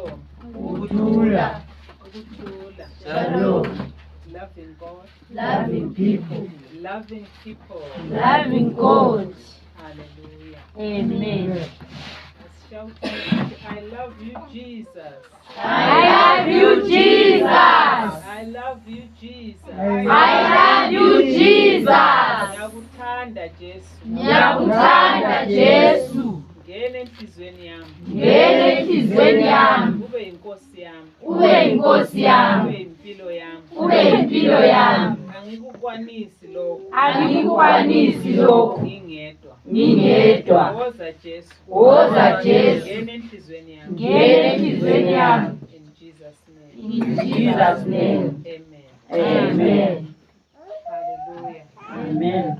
Shalom. Ukuthula. Shalom. Loving God. Loving people. Loving people. Loving God. Hallelujah. Amen. Let's shout out, I love you, Jesus. I love you, Jesus. I love you, Jesus. I love you, Jesus. Ngiyakuthanda Jesu. Ngiyakuthanda Jesu. Ngene enhlizweni yami. Ngene enhlizweni yami. Ube inkosi yami. Ube inkosi yami. Ube impilo yami. Ube impilo yami. Angikukwanisi lokho. Angikukwanisi lokho. Ngingedwa. Ngingedwa. Woza Jesu. Woza Jesu. Ngene enhlizweni yami. Ngene enhlizweni yami. In Jesus' name. In Jesus' name. Amen. Amen. Hallelujah. Amen.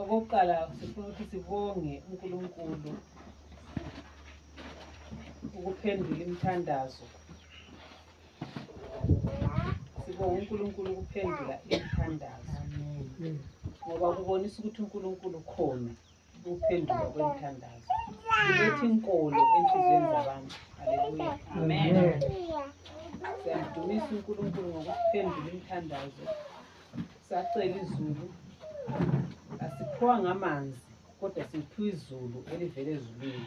Okokuqala sifuna ukuthi sibonge uNkulunkulu ukuphendula imithandazo. Sibonge uNkulunkulu ukuphendula imithandazo. Ngoba kubonisa ukuthi uNkulunkulu ukhona ukuphendula kwemithandazo. Ulethe inkolo enhlizweni zabantu. Hallelujah. Amen. Siyamdumisa uNkulunkulu ngokuphendula imithandazo. Sacela izulu. Asiphiwa ngamanzi kodwa siphiwa izulu elivela ezulwini.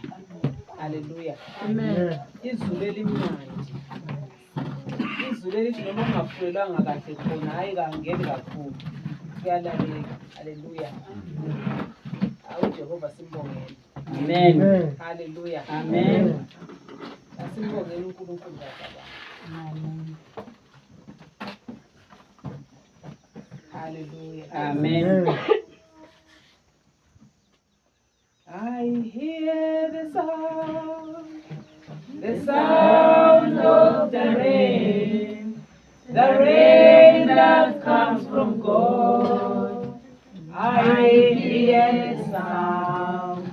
Haleluya. Amen. Izulu elimnandi. Izulu elithi noma ungafulelwanga kahle khona hayi kangeni kakhulu. Kuyalaleka. Haleluya. Jehova simbongele. Amen. Haleluya. Amen. Asimbongele uNkulunkulu baba. Amen. Hallelujah. Amen. I hear the sound of the rain that comes from God. I hear the sound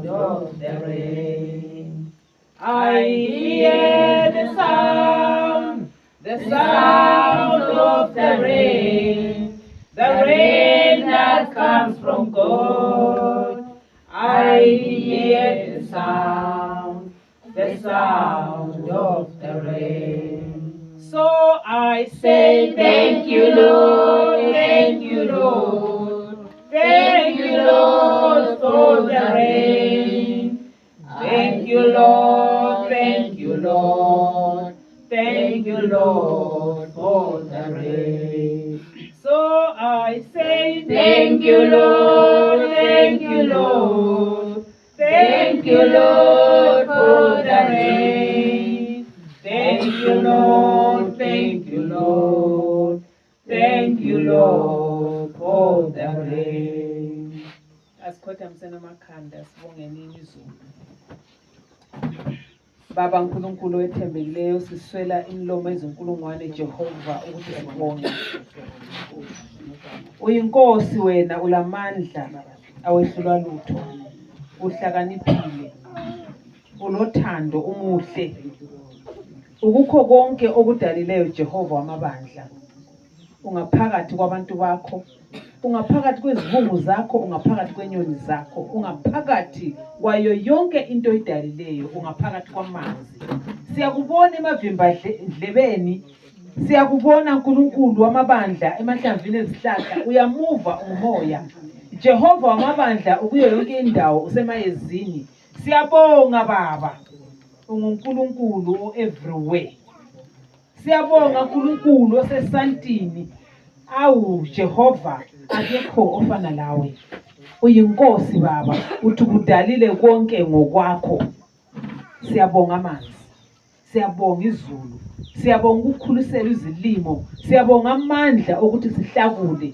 of the rain. I hear the sound of the rain that comes from God. I hear the sound of the rain. So I say, thank you, Lord, thank you, Lord, thank you, Lord, for the rain. Thank you, Lord, thank you, Lord, thank you, Lord, for the rain. So I say, thank you, Lord, thank you, Lord, thank you, Lord, for the rain. Thank you, Lord, thank you, Lord, thank you, Lord, for the rain. Asikhotha msana makhanda sibongeni izulu. Baba uNkulunkulu wethembekileyo siswela imilomo ezinkulungwane Jehova ukuthi sibonge. Uyinkosi wena ulamandla awehlulwa lutho. Uhlakaniphile. Unothando umuhle. Ukukho konke okudalileyo Jehova wamabandla. Ungaphakathi kwabantu bakho. Ungaphakathi kwezibungu zakho, ungaphakathi kwenyoni zakho, ungaphakathi kwayo yonke into oyidalileyo, ungaphakathi kwamanzi. Siyakubona emavimba ndlebeni, siyakubona uNkulunkulu wamabandla emahlamvini ezihlahla, uyamuva umoya. Jehova wamabandla ukuyo yonke indawo usemayezini. Siyabonga Baba, uNkulunkulu everywhere. Siyabonga uNkulunkulu osesantini. Awu Jehova akekho ofana lawe. Uyinkosi Baba, uthi kudalile konke ngokwakho. Siyabonga amanzi. Siyabonga izulu. Siyabonga ukukhulisela izilimo. Siyabonga amandla ukuthi sihlakule.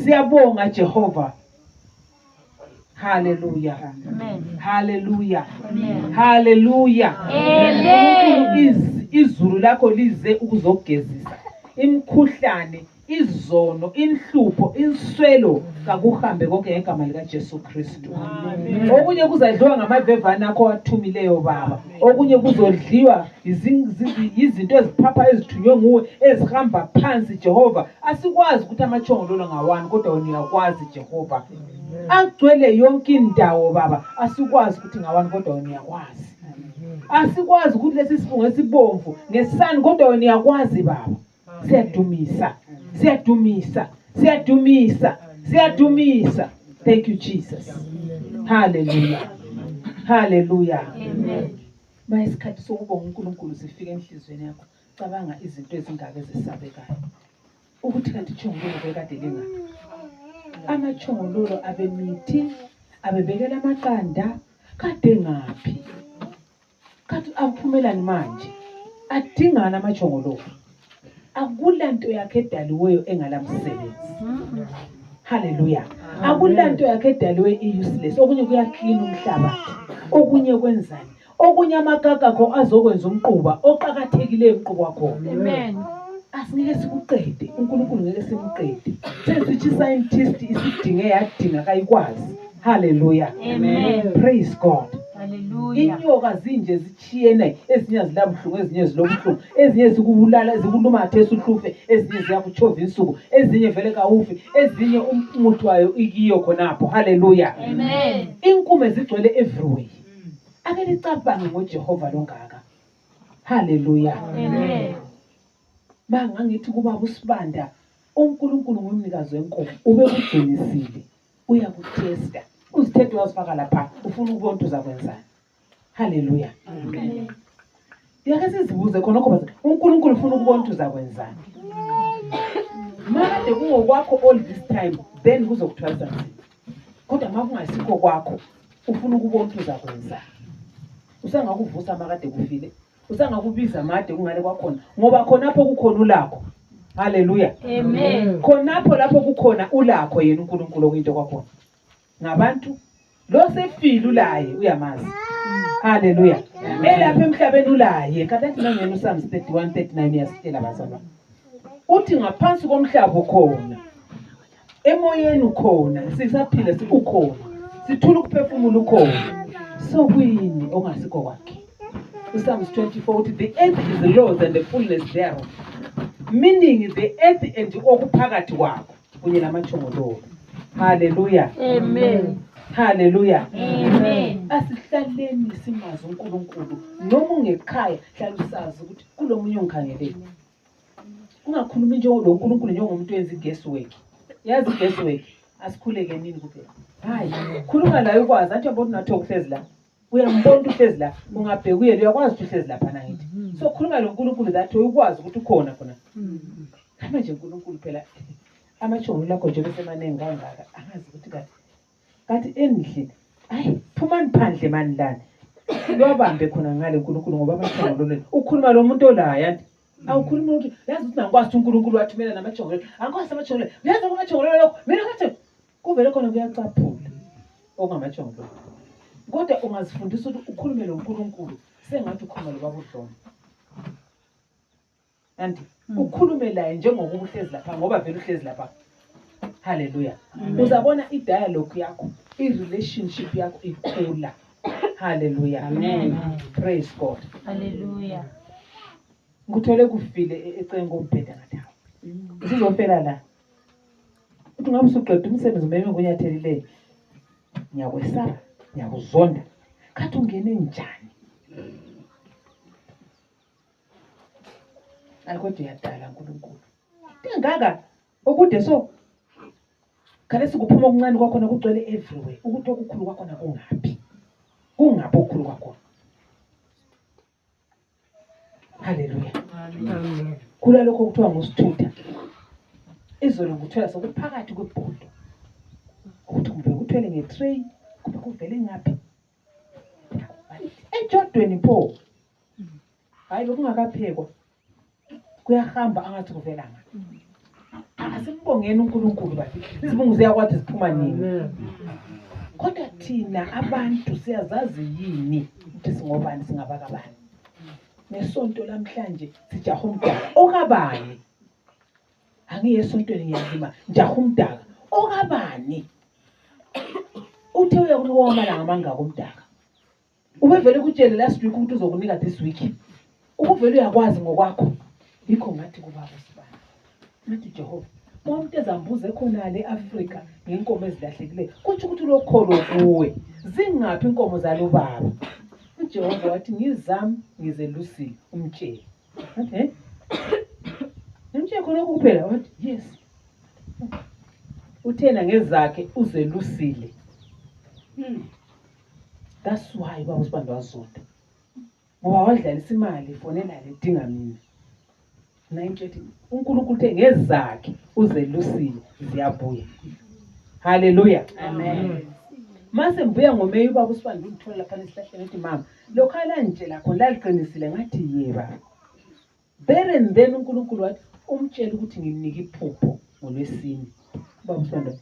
Siyabonga Jehova. Hallelujah. Amen. Hallelujah. Amen. Hallelujah. Amen. Izulu lakho lize ukuzogezisa imkhuhlane, izono, inhlupho, inswelo kakuhambe konke ngegama lika Jesu Kristu. Okunye kuzadliwa ngamavevana akho athumileyo Baba. Okunye kuzodliwa izinto eziphapha ezithunywe nguwe ezihamba phansi Jehova. Asikwazi ukuthi amachongololo ngawani kodwa wena uyakwazi Jehova. agcwele yonke indawo baba. Asikwazi ukuthi ngawani kodwa wena uyakwazi. Asikwazi ukuthi lesi sifungo esibomvu ngesani kodwa wena uyakwazi baba. Siyadumisa. Siyadumisa. Siyadumisa. Siyadumisa. Thank you Jesus. Hallelujah. Hallelujah. Amen. Mayisikhathi sokubonga uNkulunkulu sifike enhlizweni yakho. Cabanga izinto ezingaka ezisabekayo. Ukuthi kanti ichongololo bekade lingaphi? Amachongololo abemithi, abebekela amaqanda, kade ngaphi? Kanti aphumelani manje? Adingana amachongololo. Akulanto yakhe edaliweyo engalamsebenzi. Hallelujah. Akulanto yakhe edaliwe i-useless. Okunye kuyaklina umhlabathi. Okunye kwenzani? Okunye amagaga akho azokwenza umquba oqhakathekileyo umquba wakho. Amen. Asingeke sikuqede. uNkulunkulu ngeke simqede. Senzithi scientist isidinge yadinga kayikwazi. Hallelujah. Amen. Praise God. Hallelujah. Inyoka zinje zitshiyene, ezinye zilabuhlungu, ezinye zilobuhlungu, ezinye zikubulala, zikulumathe esihlufe, ezinye ziyakuchova insuku, ezinye vele kawufi, ezinye umuthi wayo ikiyo khonapho. Hallelujah. Amen. Inkume zigcwele everywhere. Ake licabange ngoJehova longaka. Hallelujah. Amen. Mangangithi kuba uSibanda, uNkulunkulu ngumnikazi wenkomo, ube kugcinisile, uyakutesta. Uzithethe wasifaka lapha, ufuna ukubona uzakwenzani. Hallelujah. Amen. Yake sizibuze khona ngoba uNkulunkulu ufuna ukubona uzakwenzani. Manje kungokwakho all this time, then kuzokuthwalisa nzima. Kodwa makungasikho kwakho, ufuna ukubona uzakwenzani. Usangakuvusa makade kufile. Usangakubiza amade kungale kwakhona ngoba khonapho kukhona ulakho. Hallelujah. Amen. Khonapho lapho kukhona ulakho yena uNkulunkulu okuyinto kwakhona. Ngabantu lo sefile ulaye uyamazi. Hallelujah. Elapha emhlabeni ulaye kadathi nangena uPsalms 31:39 yasitela bazalwa. Uthi ngaphansi komhlaba ukhona. Emoyeni ukhona, sisaphila sikukhona. Sithula ukuphefumula ukhona. So kuyini ongasikho kwakhe? Psalms 24 uthi the earth is the Lord's and the fullness thereof. Meaning the earth and okuphakathi kwakho kunye namachongololo. Hallelujah. Amen. Hallelujah. Amen. Asihlaleni simazi uNkulunkulu noma ungekhaya hlala usazi ukuthi kulomunye ongikhangeleni. Ungakhulumi nje lo uNkulunkulu njengomuntu wenza guesswork. Yazi guesswork asikhuleke nini kuphela. Hayi, khuluma la ukwazi athi yabona nathi okuhlezi la. Uyambona uhlezi la, ungabheka uyele uyakwazi ukuthi uhlezi lapha nayithi. So khuluma lo uNkulunkulu that ukwazi ukuthi ukhona khona. Manje uNkulunkulu phela amachongololo akho nje bese maningi kangaka angazi ukuthi kathi endlini hayi phumani phandle mani lana lobambe khona ngale uNkulunkulu ngoba amachongololo ukhuluma lo muntu olayo anti awukhuluma ukuthi yazi ukuthi angikwazi uNkulunkulu wathumela namachongololo angikwazi amachongololo yazi amachongololo lokho mina ngathi kuvele khona kuyacaphula okungamachongololo kodwa ungazifundisa ukuthi ukhulume lo uNkulunkulu sengathi ukhuluma lo baba uDlomo anti ukhulume laye njengoba uhlezi lapha ngoba vele uhlezi lapha. Hallelujah. Uzabona i-dialogue yakho, i-relationship yakho ikhula. Hallelujah. Amen. Praise God. Hallelujah. Ngikuthole kufile eceleni kombhede ngathi hawo. Sizofela la. Uthi ngabe usuqeda umsebenzi meme kunyathelileyo. Ngiyakwesaba, ngiyakuzonda. Kathi ungene njani? Kodwa uyadala uNkulunkulu. Ngaka okude so khale sikuphuma okuncane kwakhona kugcwele everywhere ukuthi okukhulu kwakhona kungaphi. Kungaphi okukhulu kwakhona. Hallelujah. Amen. Kula lokho kuthiwa ngusithutha. Izolo nguthola sokuphakathi kwebhodo. Ukuthi kumbe ukuthwele ngetray kumbe kuvele ngaphi. Ejodweni pho. Hayi lokungakaphekwa. Kuyahamba angathi kuvelanga. Asimbongeni uNkulunkulu bathi. Izibungu ziyakwathi ziphuma nini? Kodwa thina abantu siyazazi yini ukuthi singobani singabakabani. Nesonto lamhlanje sijaha umdaka. Okabani? Angiye esontweni ngiyalima njaha umdaka. Okabani? Uthe uyakunika amalanga amangaka umdaka. Ubevele kutshele last week ukuthi uzokunika this week. Ukuvele uyakwazi ngokwakho. Yikho ngathi kuba uSibanda. Ngathi Jehova, umuntu ezambuza ekhona le Afrika ngenkomo ezilahlekileyo kuthi ukuthi lokholo kuwe zingaphi inkomo zalo baba. uJehova wathi ngizami ngizelusile umtsheli. Okay. Umtsheli khona kuphela wathi yes. Uthena ngezakhe uzelusile. That's why baba uSibanda wazonda. Ngoba wadlalisa imali fonela ledinga mina. 9:30 uNkulunkulu uthe ngezakhe uzelusile ziyabuya. Hallelujah. Amen. Mase mbuya ngomeyi baba uSibanda ungithola lapha esihlahleni ethi mama lokho alantshela khona laliqinisile ngathi yeba. There and then uNkulunkulu wathi umtshela ukuthi ngimnika iphupho ngolwesini. Baba uSibanda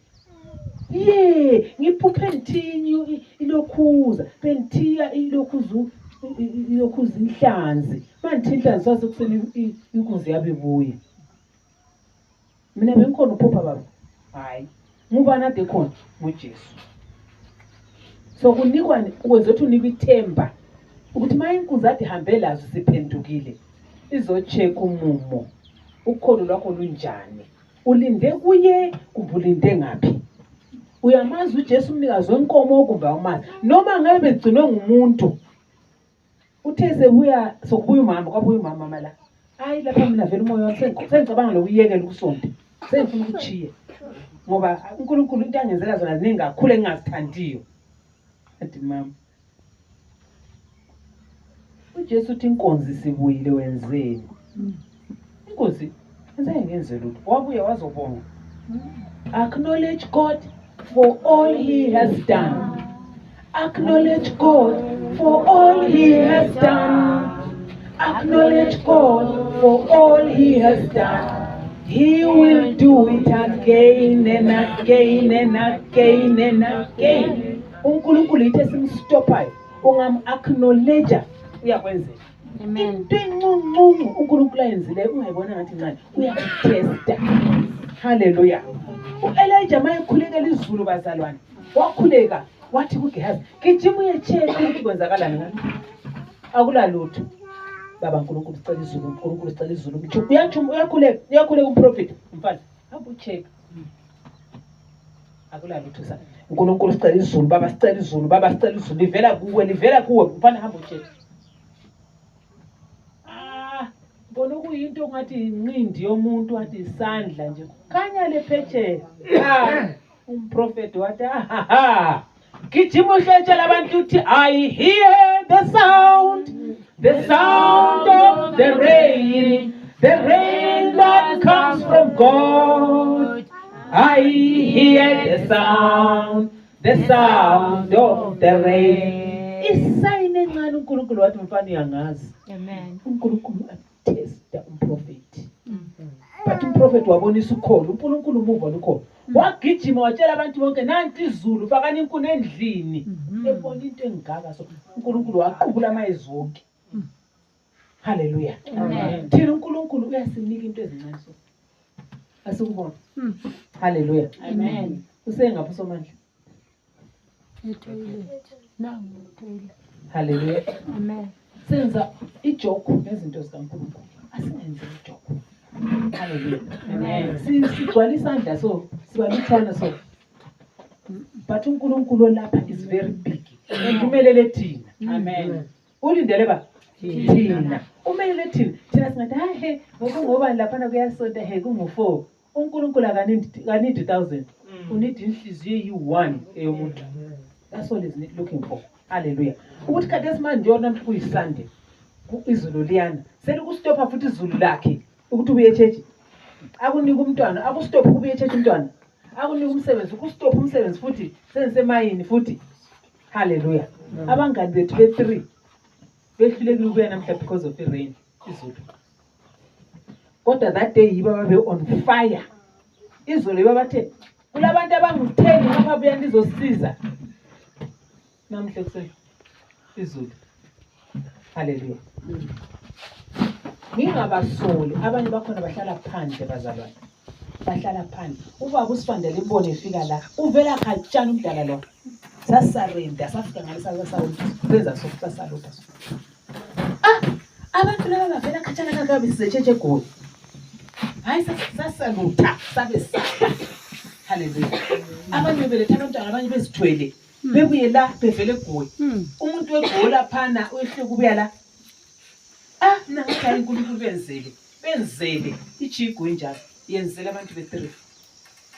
ngiphuphe nthinyu ilokhuza benthiya ilokhuzu inhlanzi manje inhlanzi saze kuseni inkunzi yabe ibuye. Mina bengikhona uphupha baba hayi ngubani ade khona nguJesu. So kunikwa ukwenza unikwe ithemba ukuthi maye inkunzi ade ihambe lazo siphendukile izocheck umumo ukholo lwakho lunjani ulinde kuye kumbe ulinde ngaphi. Uyamazi uJesu umnikazi wenkomo kumbe awumazi noma ngabe begcinwe ngumuntu. Uthe sebuya sokubuya umama kwabuya umama mala hayi lapha mina vele umoya wami sengicabanga lokuyekela ukusonto sengifuna ukuchiya ngoba uNkulunkulu into angenzela zona ziningi kakhulu engingazithandiyo. Athi mama uJesu uthi inkonzi sibuyile wenzeni. Inkosi ngenze lutho wabuya wazobonga. Acknowledge God for all he has done. Acknowledge God for all he has done. Acknowledge God for all he has done. He will do it again and again and again and again. uNkulunkulu ithe simstopayo ungam-acknowledge uyakwenzela. Amen. Into encuncuncu uNkulunkulu ayenzile ungayibona ngathi ncane uyakutesta. Hallelujah. U-Elijah mayekhulekela izulu bazalwane wakhuleka wathi kuGehazi gijima uye-check ukuthi kwenzakalani ngani. Akula lutho. Baba uNkulunkulu sicela izulu uNkulunkulu sicela izulu uyakhuleka umprofeti mfana hamba ucheck. Akula lutho sa uNkulunkulu sicela izulu baba sicela izulu baba sicela izulu livela kuwe mfana hamba ucheck. Bona kuyinto ngathi inqindi yomuntu wathi isandla nje khanya lephetshe umprofeti wathi gijima uhlotshela abantu uthi I hear the sound of the rain that comes from God. I hear the sound of the rain. Isayini encane uNkulunkulu wathi mfana uyangazi. Amen. uNkulunkulu testa umprofeti. But umprofeti wabonisa ukholo uNkulunkulu umuva lukholo. Wagijima watshela abantu bonke nanti izulu fakani inkuni endlini. Ebona into engaka so uNkulunkulu waqhubula amazonke. Hallelujah. Amen. Thina uNkulunkulu uyasinika into ezincane so. Asikubona. Hallelujah. Amen. Usengaphi somandla? Hallelujah. Amen. Senza ijoke nezinto zikaNkulunkulu. Asingenze ijoke. Hallelujah. Amen. Sigcwala isandla so sibalutshwana so. But uNkulunkulu lapha is very big. Umelele thina. Amen. Ulindele ba thina. Umelele thina. Thina singathi hayi ngoba lapha na kuyasonta kungu4. uNkulunkulu akanidi 1000. Unid inhliziyo eyi1 eyomuntu. That's all he's looking for. Hallelujah. Ukuthi kade esimanje yona manje kuyiSunday. Izulu liyana. Selikusitopa futhi izulu lakhe ukuthi ubuye eChurch. Akunika umntwana, akustop ubuye eChurch umntwana. Akunika umsebenzi, ukustop umsebenzi futhi sensemayini futhi. Hallelujah. Abangani bethu be3 behlulekile ukuya namhla because of the rain. Izulu. Kodwa that day yiba babe on fire. Izulu babathe kulabantu abangu10 ngapha buya ndizosiza. Namhla kuseni izulu. Hallelujah. Ngingabasoli abanye bakhona bahlala phandle bazalwane. Bahlala phandle. Ubaba uSifandela imbone efika la. Uvela khatshana umdala lo. Sasarenda safika ngalesa sawuthi benza sokusasalutha. Abantu laba bavela khatshana kangabe sisecheche egoli. hayi sasalutha sabe saba. Haleluya. Abanye beletha abantwana abanye bezithwele bebuye la bevele eGoli. Umuntu weGoli laphana uyehlike kubuya la. Nangathi hayi uNkulunkulu benzele ijigo enjalo yenzele abantu be3.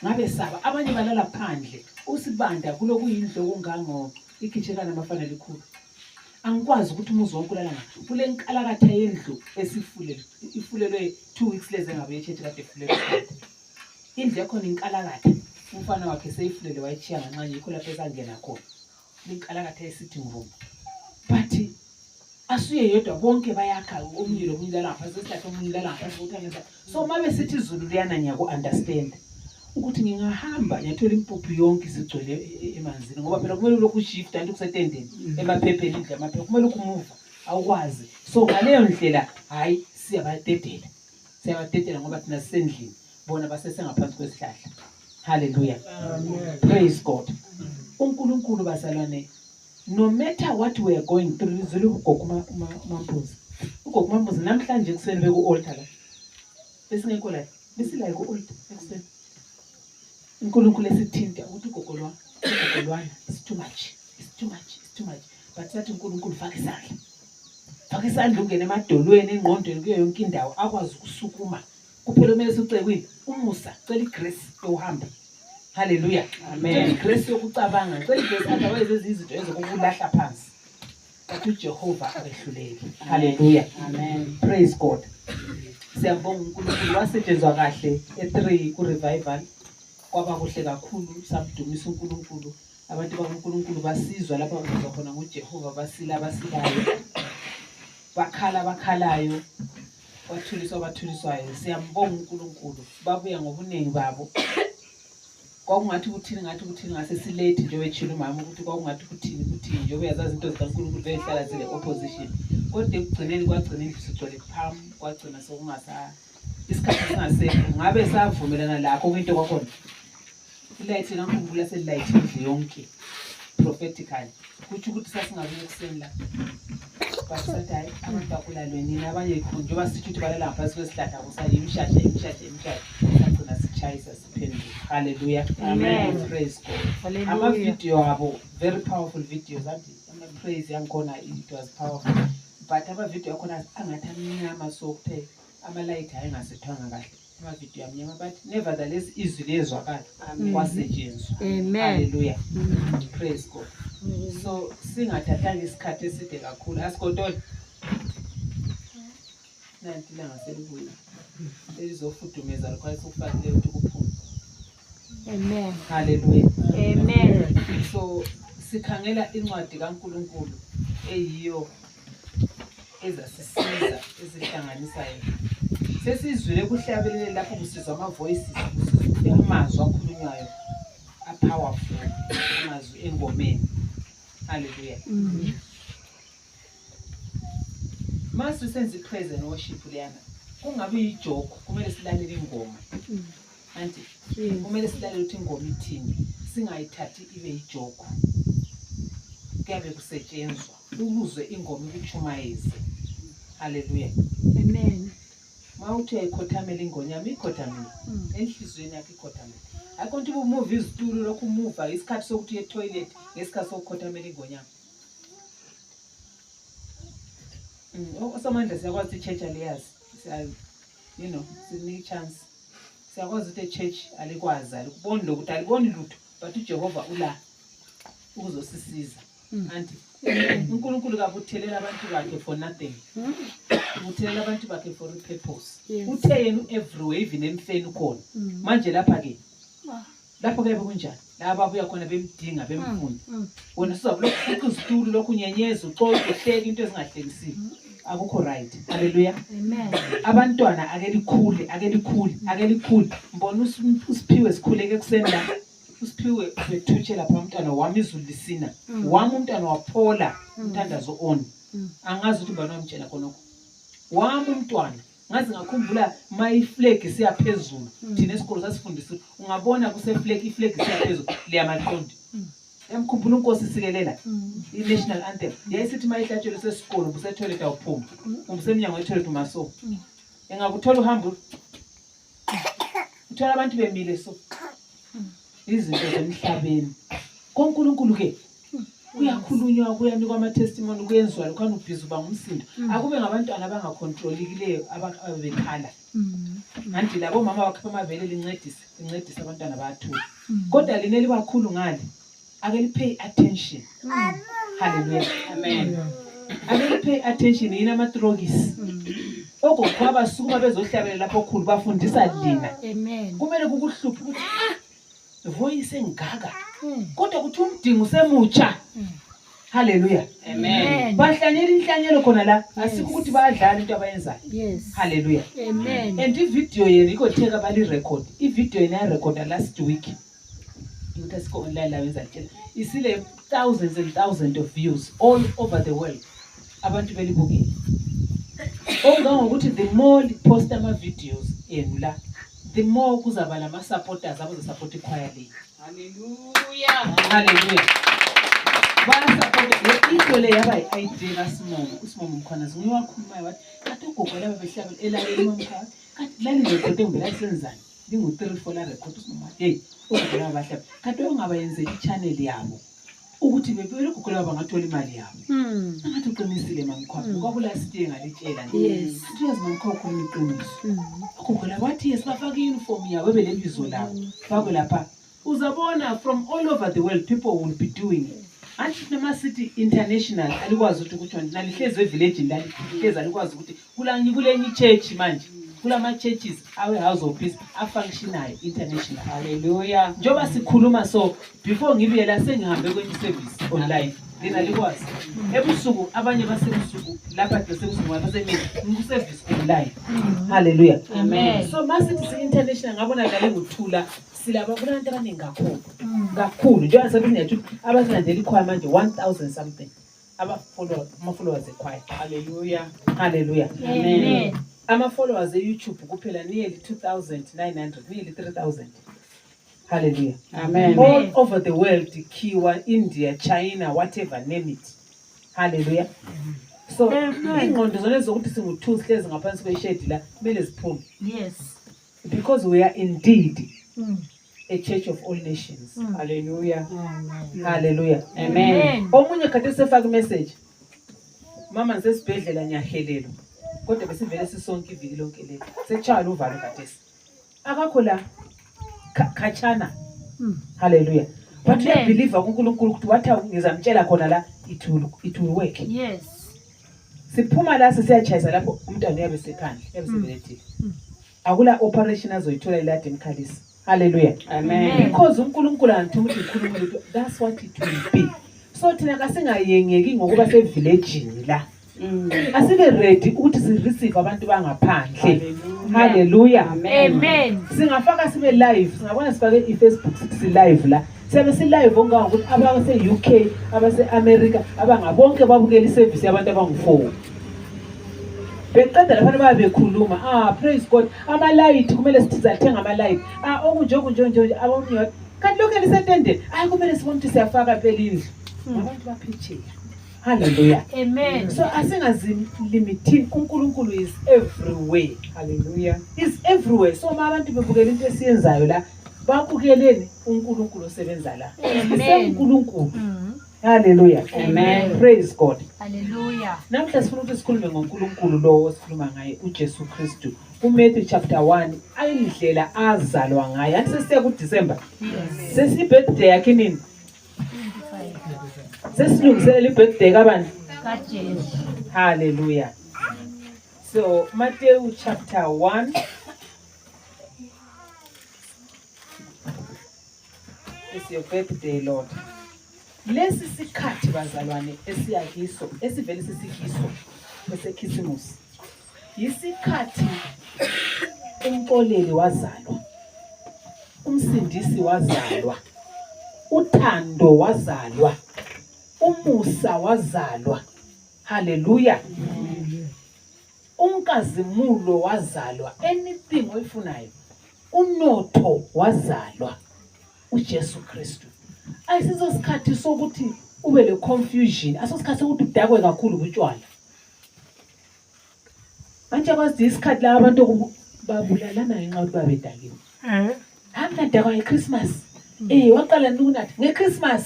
Ngabe saba abanye balala phandle usibanda kuloku yindlo kongango ikhitshekana amafana likhulu. Angikwazi ukuthi umuzi wonke ulala ngapha. Kule nkalakatha yendlu ifulelwe 2 weeks leze ngabe echethi kade ifulelwe. Indlu yakho inkalakatha. Umfana wakhe seyifulele wayichiya nganxanye yikho lapho esangena khona. Inkalakatha ye-sitting room. But asuye yedwa bonke bayakha omunye lo munye lapha sesihlahla omunye lapha ukuthi so mabe sithi izulu liyana ngiyaku understand ukuthi ngingahamba ngiyathola impuphu yonke sigcwele emanzini ngoba phela kumele lokhu shift anti kusetendeni emaphepheni indle amaphepha kumele ukumuva awukwazi so ngaleyo ndlela hayi siyabadedela ngoba thina sisendlini bona basesengaphansi kwesihlahla. Hallelujah. Amen. Praise God. uNkulunkulu bazalwane, no matter what we are going through, izulu ugogo uMambuzi. Ugogo uMambuzi namhlanje kuseni beku altar la. Besingekho la. Besila ku altar ekuseni. uNkulunkulu esithinta ukuthi ugogo lwana it's too much. But sathi uNkulunkulu faka isandla. Faka isandla ungene emadolweni engqondweni kuyo yonke indawo akwazi ukusukuma. Kuphela kumele sicebile umusa, cela igrace yokuhamba. Hallelujah. Amen. Grace yokucabanga, cela igrace otherwise izinto ezokulahla phansi. But uJehova abehluleli. Hallelujah. Amen. Praise God. Siyabonga uNkulunkulu wasetshenzwa kahle e3 ku revival. Kwaba kuhle kakhulu samdumisa uNkulunkulu. Abantu bakaNkulunkulu basizwa lapha kuzwa khona ngoJehova basilayo. Bakhalayo. Bathuliswayo. Siyambonga uNkulunkulu. Babuya ngobuningi babo. Kwakungathi ukuthini ngase silate nje wetshilo mama ukuthi kwakungathi ukuthini nje uyazazi into zikaNkulunkulu vehlala zile opposition. Kodwa ekugcineni kwagcina indlu sigcwele phambi kwagcina sokungasa isikhathi singasekho ngabe savumelana lakho kwinto kwakhona. Ilight kaNkulunkulu selight indlu yonke prophetically. Kuthi ukuthi sasingabuye ekuseni la. Basathi abantu bakulalwe nini abanye ikhunje basithi ukuthi balala ngaphansi kwesihlahla kusayi imshasha. Sagcina sichayisa siphendula. Hallelujah. Amen. Praise God. Ama video abo very powerful videos and ama praise yankhona it was powerful. But ama video yakhona angathi amnyama so kuphela. Ama light ayengasethwanga kahle. Ama video amnyama but nevertheless izwi lezwakala kwasetshenzwa. Amen. Hallelujah. Praise God. So singathathanga isikhathi eside kakhulu asigodoli nanti la ngaselubuya elizofudumeza likwase ukufakile ukuthi kuphume. Amen. Hallelujah. Amen. So sikhangela incwadi kaNkulunkulu eyiyo ezasisiza ezihlanganisayo. Sesizwile kuhlabelele lapho kusizwa ama voices amazwi akhulunywayo a powerful amazwi engomeni. Hallelujah. Master senze praise and worship liyana. Kungabe ijoke kumele silalele ingoma. Anti kumele silalele ukuthi ingoma ithini. Singayithathi ibe ijoke. Kuyabe kusetshenzwa ukuzwe ingoma ikuchumayeze. Hallelujah. Amen. Mawuthi ayikhotamela ingoma yami ikhothamela. Enhlizweni yakhe ikhothamela. Akonto move izitulo lokhu move isikhathi sokuthi ye toilet ngesikhathi sokukhothamela ingoma yami. Osomandla siyakwazi ichurch aliyazi. You know, sinika chance. Siyakwazi ukuthi church alikwazi alikuboni lokuthi aliboni lutho but uJehova ula ukuzosisiza. Anti uNkulunkulu kabuthelela abantu bakhe for nothing. Uthelela abantu bakhe for a purpose. Uthe yena everywhere even emfeni khona. Manje lapha ke lapho kuyabe kunjani? Laba abuya khona bemdinga bemfuna. Wona sizabulokhu izitulo lokhu nyenyeza uxoxe uhleke into ezingahlekisile. Akukho right. Hallelujah. Amen. Abantwana akelikhulu. Mbona usiphiwe sikhuleke kuseni la. Usiphiwe bethutshe lapha umntwana wami izulu lisina. Wami umntwana waphola umthandazo on. Angazi ukuthi bani wamtshela khonokho. Wami umntwana ngazi ngakhumbula my flag siyaphezulu. Thina esikolo sasifundisa ungabona kuse flag iflag siyaphezulu liyamaqondi. Emkhumbula uNkosi sikelela i-national anthem. Yayisithi mayihlatshelwe sesikolo busetoilet awuphuma. Umsemnyango wetoilet umaso. Engakuthola uhambo uthola abantu bemile so izinto zemhlabeni koNkulunkulu ke kuyakhulunywa kuyanikwa ama-testimony kuyenziwa lokho ubhizi uba ngumsindo akube ngabantwana abangakhontrolikileyo abekhala nanti labo mama bakhipha amavele lincedise abantwana bayathula kodwa lina libakhulu ngale ake lipay attention hallelujah amen ake lipay attention yini ama-drogis ogogo abasukuma bezohlabela lapho khulu bafundisa lina kumele kukuhluphe ukuthi voice engaka kodwa kuthi umdingo semutsha hallelujah amen bahlanyela inhlanyelo khona la asikho ukuthi bayadlala into abayenzayo hallelujah amen and ivideo yenu ikotheka bali record ivideo yena ya record last week ukuthi asiko online la wenza tshela isile thousands and thousands of views all over the world abantu belibukile okungangokuthi the more post ama videos yenu la the more kuzaba lama supporters abazosupport ichoir leyi hallelujah bayasupport into le yaba i-idea kaSimomo mkhona ngiwakhuluma wathi kathi ugogo laba behlabela elaleli momkhaya kathi lali record ngibela senzani lingu-3-4 la record uSimomo hey ugogo laba bahlabela kathi ongaba yenzela i-channel yabo ukuthi bebele ugogo laba bangathola imali yabo ngathi uqinisile mamkhwapha kwabula sitiye ngalitshela nje athi yazi mamkhwapha uqiniso ugogo laba wathi yes bafaka i-uniform yabo belebizo labo bakho lapha uzabona from all over the world people will be doing it anti nama city international alikwazi ukuthi kuthiwa nalihlezi evillage lalihlezi alikwazi ukuthi kulenye church manje kulama churches awe house of peace afunctionayo international hallelujah njoba sikhuluma so before ngibuye la sengihambe kwenye service online lina likwazi ebusuku abanye basebusuku lapha basebusuku basemini ngiku-service online hallelujah amen so masithi international ngabona la nguthula silaba kunabantu abaningi kakhulu njengoba sebenyathi abalandela ichoir manje 1000 something ama-followers echoir hallelujah hallelujah amen ama-followers e-YouTube kuphela nearly 2,900 nearly 3,000 hallelujah amen all over the world Kiwa India China whatever name it hallelujah so ingqondo zona zokuthi singu-2 sihlezi ngaphansi kweshedi la kumele ziphume because we are indeed a church of all nations hallelujah hallelujah amen omunye kade sefaka message mama ngisesibhedlela ngiyahelelwa kodwa besivele sisonke iviki lonke leli sechayela uvalo kadesi akakho la kachana hallelujah but we believe kuNkulunkulu ukuthi wathi ngizamtshela khona la it will work siphuma la sisiyachayisa lapho umntwana uyabe sekhandle yabe sebelethile akula operation azoyithola ilade emkhalisi hallelujah amen because uNkulunkulu angithi ukhuluma ukuthi that's what it will be so thina kasingayengeki ngokuba sevillage la asibe ready ukuthi sireceive abantu bangaphandle hallelujah amen singafaka sibe live singabona sifake iFacebook sithi live la siyabe si live ongangokuthi abase UK abase America abangabonke babukela iservice yabantu abangu4 beqeda lapha babekhuluma praise God ama-light kumele sithi zathenga ama-light okunje abomnye kanti lokho elisentendeni kumele sibone ukuthi siyafaka phela indlu abantu baphetsheya hallelujah amen so asingazilimithini uNkulunkulu is everywhere hallelujah is everywhere so abantu bebukela into esiyenzayo la babukeleni uNkulunkulu osebenza la uNkulunkulu hallelujah amen praise God hallelujah namhla sifuna ukuthi sikhulume ngoNkulunkulu lo osikhuluma ngaye uJesu Kristu uMatthew chapter 1 ayindlela azalwa ngayo athi sesiya kuDecember sesi birthday yakhe nini sesilungiselela ibirthday kabani kaJesu hallelujah so Matthew chapter 1 is your birthday Lord lesi sikhathi bazalwane esiyakiso esivele sisikiso besekhisimusi yisikhathi umxoleli wazalwa umsindisi wazalwa uthando wazalwa umusa wazalwa hallelujah unkazimulo wazalwa anything oyifunayo unotho wazalwa uJesu Kristu ayisizo sikhathi sokuthi ube le confusion asosikhathi sokuthi udakwe kakhulu utshwala manje kwazi isikhathi la abantu babulalana ngenxa yokuthi babedakiwe Hamna ndaba ngeChristmas. Waqala nukunathi ngeChristmas.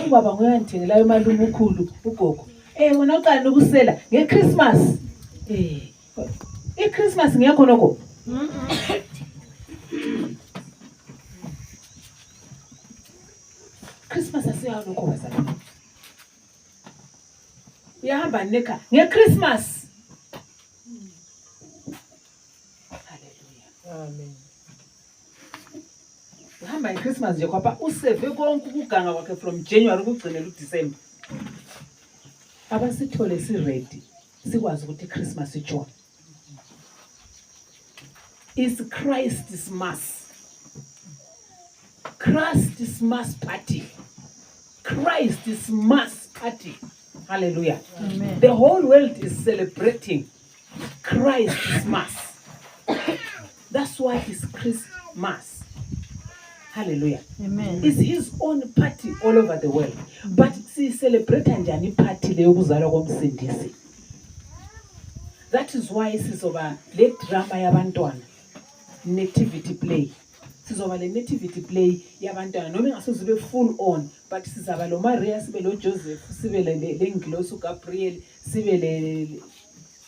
Ubaba nguyandithengela imali umukhulu ugogo. Wena uqala nokusela ngeChristmas. iChristmas ngiyakho nokho. Christmas asiyayo lokho bazali. Uyahamba neka ngeChristmas. Hallelujah. Amen. Uhamba ngeChristmas nje kwapha useve konke ukuganga kwakhe from January ukugcinela uDecember. Abasithole si-ready sikwazi ukuthi iChristmas ijona. Is Christ's mass. Christ's mass party. Christ's mass party. Hallelujah. Amen. The whole world is celebrating Christ's mass. That's why it's Christmas. Hallelujah. Amen. It's his own party all over the world. But si celebrate njani party le yokuzalwa komsindisi. That is why sizoba le drama yabantwana. Nativity play. Sizoba le nativity play yabantwana noma ingasizibe full on, but sizaba lo Maria sibe lo Joseph sibe le Ngilosi uGabriel sibe le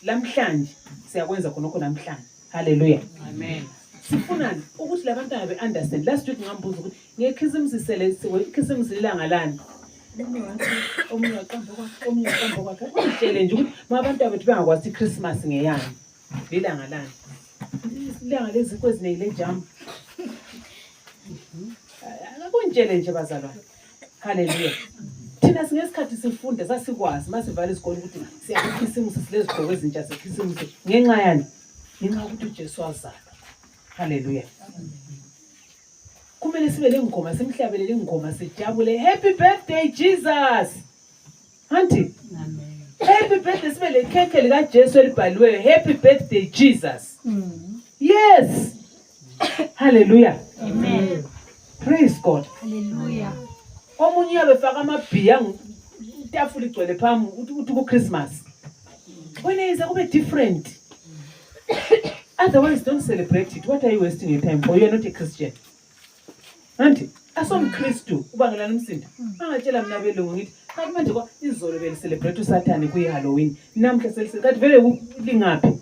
lamhlanje siyakwenza khonokho namhlanje. Hallelujah. Amen. Sifunani ukuthi labantwana be understand. Last week ngambuza ukuthi ngekhisimisisele ikhisimisi ilangalani. Omunye waqamba kwakhe. Utshele nje ukuthi mabantwana bethu bengakwazi iChristmas ngeyani. Lilangalani. Ilanga lezikho ezinele jam. Akunjele nje bazalwane. Hallelujah. Thina singesikhathi sifunda sasikwazi masivala isikole ukuthi siyakukhisimusi silezigqoko ezintsha zekhisimusi ngenxa yani ngenxa ukuthi uJesu wazalwa. Hallelujah. Kumele sibe lengoma simhlabele lengoma sijabule happy birthday Jesus. Auntie. Amen. Happy birthday sibe le cake lika Jesu elibhaliwe happy birthday Jesus. Yes. Hallelujah. Amen. Praise God. Hallelujah. Omunye abefaka amabhiya itafula igcwele phamu uthi ku Christmas. Wena iza kube different. Otherwise don't celebrate it. What are you wasting your time for? You are not a Christian. Auntie, asomKristu ubangelana umsindo. Angatshela mina belungu ngithi kanti manje kwa izolo beli celebrate uSathane kuyi Halloween. Namhla selisebenza vele lingaphi?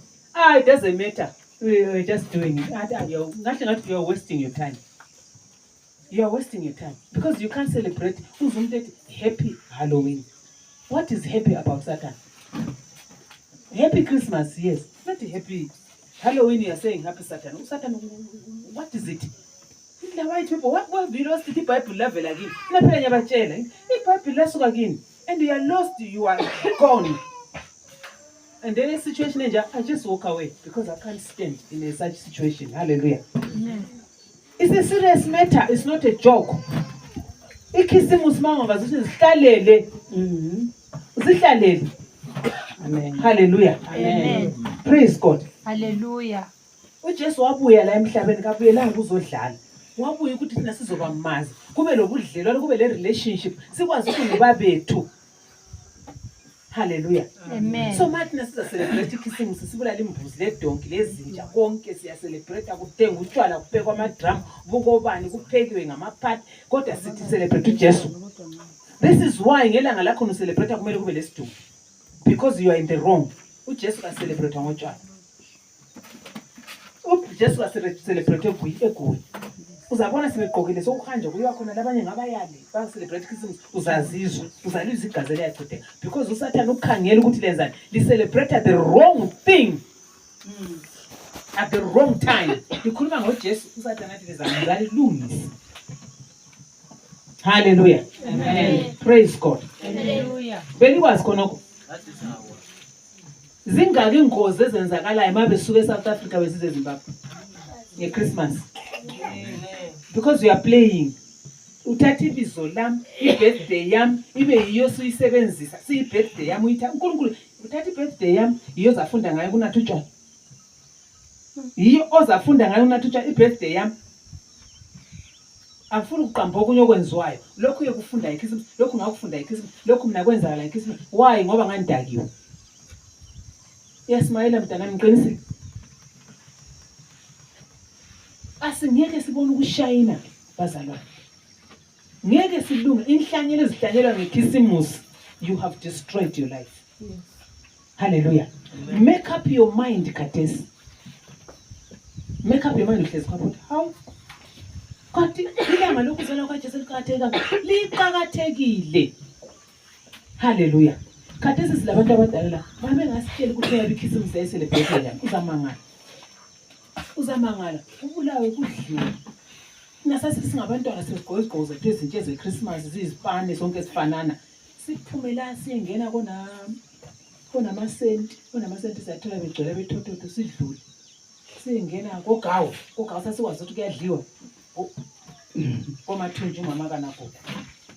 It doesn't matter. We're just doing it. Ngathi you are wasting your time. You are wasting your time because you can't celebrate happy Halloween. What is happy about Satan? Happy Christmas, yes. Not a happy Halloween. You are saying happy Satan. Satan, what is it? The white people, what have you lost the Bible level again? The Bible less again. And you are lost, you are gone. And then a situation, I just walk away because I can't stand in such situation. Hallelujah. Amen. It's a serious matter. It's not a joke. Amen. Hallelujah. Amen. Praise God. Hallelujah. uJesu wabuya la emhlabeni kabuyela ukuzodlala. Wabuya ukuthi thina sizoba mazi. Kube lobudlelwane, kube le relationship. Sikwazi ukuba bethu. Hallelujah. Amen. So mathina siza celebrate ikhisimusi sibulala imbuzi ledonki lezinja konke siya celebrate ukuthenga utshwala kuphekwa amadrum bukobani kuphekiwe ngamaphathi kodwa sithi celebrate uJesu. This is why ngelanga lakho no celebrate kumele kube lesidumbu because you are in the wrong. uJesu ka celebrate ngotshwala. uJesu ka celebrate egoli. Uzabona sibegqokile sokuhanja kuyiwa khona labanye ngabayali ba celebrate Christmas uzazizwa uzalizwa igazi liyachitheka because uSathane ukukhangela ukuthi lenzani li celebrate the wrong thing at the wrong time. Likhuluma ngoJesu uSathane athi lezanza lilungise. Hallelujah. Amen. Praise God. Hallelujah. Belikwazi khonoko zingaki ingozi ezenzakalayo mabesuka eSouth Africa besize eZimbabwe ngeChristmas. Because you are playing. Uthatha ibizo lami, ibirthday yami, ibe yiyo siyisebenzisa. Siyibirthday yami uyithatha uNkulunkulu. Uthatha ibirthday yami, yiyo zafunda ngayo kunatha utshwala. Yiyo ozafunda ngayo kunatha utshwala ibirthday yami. Afuna ukuqamba okunye okwenziwayo. Lokhu uyekufunda iChristmas, lokhu ngakufunda iChristmas, lokhu mina kwenza la iChristmas. Why? Ngoba ngandakiwe. Yesmayela mntana ngiqinisile. asingeke sibone ukushayina bazalwane. Ngeke silunge inhlanyelo ezihlanyelwa ngekhisimusi. You have destroyed your life. Hallelujah. Make up your mind, khathesi. Make up your mind uhlezi kwapho. How? Kanti ilanga lokuzalwa kwaJesu liqakathekile. Hallelujah. Khathesi silabantu abadala la. Babe ngasitshela ukuthi uyabe ikhisimusi yayicelebrate njani. Uzamangala. Ubulawe kudliwe. Nasasithi singabantwana sigqoka izigqoko zethu ezintsha zeChristmas zizipane sonke esifanana. Siphumela siyengena konamasenti sathola begcwele bethothoto sidlule. Siyengena kogawu sasikwazi ukuthi kuyadliwa. Komathunji umamakana gogo.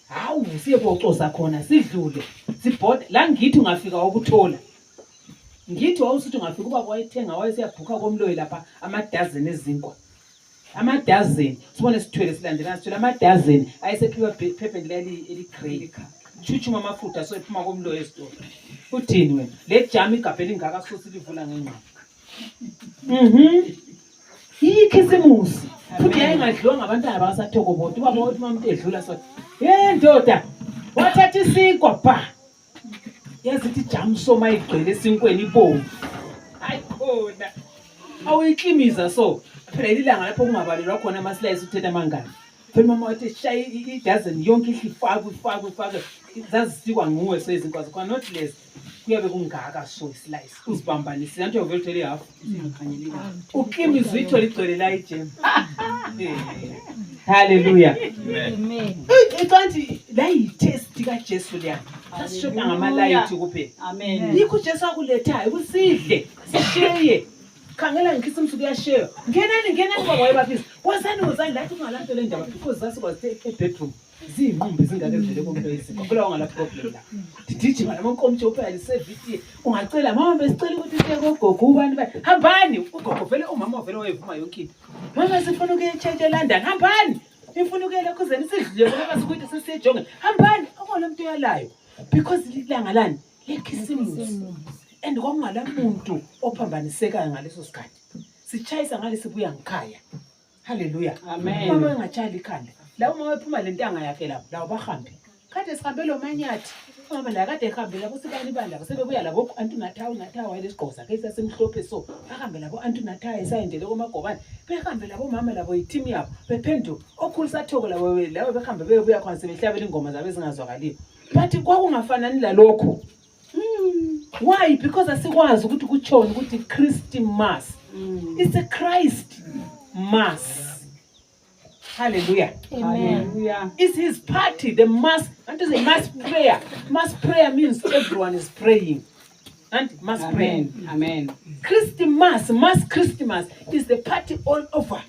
Hawu siye kocosa khona sidlule. Sibhode la ngithi ungafika ukuthola. Ngithi wawusithi ungafika uba wayethenga wayesiyabhuka komloyi lapha amadazeni ezinkwa. Amadazeni sibone sithwele silandela sithwele amadazeni ayesephiwa phephe eli-grey. Chuchuma amafutha so ephuma komloyi esitolo. Uthini wena? Le jam igabhe lingaka sothi livula ngenqaba. Ikhisimusi. Futhi yayingadliwa ngabantwana bakasathokoboti. Ubaba wathi umuntu edlula so. Ndoda. Wathatha isinkwa pha. Yazithi jam soma igcwele esinkweni ibomvu. Hayi khona. Awuyiklimiza so. Phela ilanga lapho kungabalelwa khona amaslice uthetha mangani. Phela mama wathi shaya idazeni yonke ifakwe. Zazisikwa nguwe so izinkwa zakho not less. Kuyabe kungaka so slice. Uzibambanise nanto yovela uthele half. Uklimiza itho ligcwele la ijem. Hallelujah. Amen. Ikanti la yitest kaJesu leya. Sasishoda ngama-light kuphela. Amen. Yikho uJesu akulethayo kusidle sisheye. Khangela ngikhisimusi kuyashare. Ngenani baba wayebafisa. Wazani lathi ungalanto le ndaba because sasikwazi e-bedroom. Zingqumbi zingake zivele komntu iziko. Kula ungala problem la. Dijima lamankomtsho phela liservice. Ungacela mama besicela ukuthi siye kogogo ubani ba. Hambani ugogo vele umama vele wayevuma yonke into. Mama sifuna ukuya e-church eLondon. Hambani. Ifuna ukuyela kuzeni sidlule ngoba sikuthi sisiyejonge. Hambani akona umuntu oyalayo. Because ilanga lani lekhisimusi. And kwangala muntu ophambanisekayo ngaleso sikhathi. Sichayisa ngale sibuya ngikhaya. Hallelujah. Amen. Mama engatshali ikhanda. La uma wephuma lentanga yakhe lapho lawo bahambe. Kade sihambe lo manyathi. Mama la kade ehambe labo sibani bandla sebebuya labo Antunathawu wayelesigqoko sakhe sasemhlophe so. Bahambe labo Antunathawu esayendele komagobane. Behambe labo mama labo yiteam yabo. Bephenduka okhulisa thoko labo behambe bebuya khona sebehlabela ingoma zabe zingazwakaliyo. But kwakungafanani lalokho. Why? Because asikwazi ukuthi kuchona ukuthi Christmas. It's a Christ mass. Hallelujah. Amen. Hallelujah. It's his party, the mass. And it's a mass prayer. Mass prayer means everyone is praying. And mass prayer. Amen. Christmas, mass Christmas is the party all over.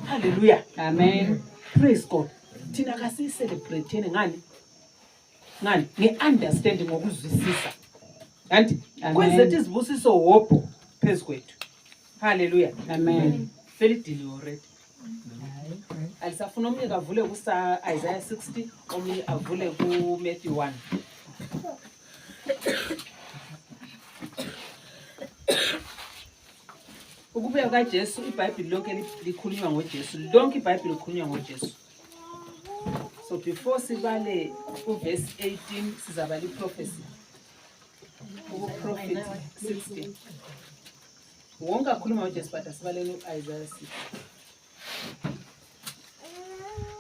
Hallelujah. Amen. Praise God. Tina kasi celebrate ngani nge-understanding ngokuzwisisa. Kanti kwenzethu izibusiso wopho phezu kwethu. Hallelujah. Amen. Felidini already. Alisafuna omunye avule ku-Isaiah 60, omunye avule ku-Matthew 1. Ukubuya kaJesu iBhayibheli lonke likhulunywa ngoJesu. Lonke iBhayibheli likhulunywa ngoJesu. So before sibale verse 18 sizabala iProphecy. Prophet 16. Wonke akhuluma ngoJesu but asibaleni uIsaiah 6.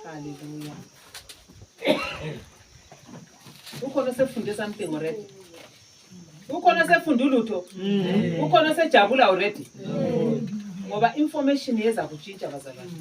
Hallelujah. Ukhona sefunde something already. Ukhona sefunde ulutho. Ukhona sejabula already. Ngoba information yeza kutshintsha bazalwane.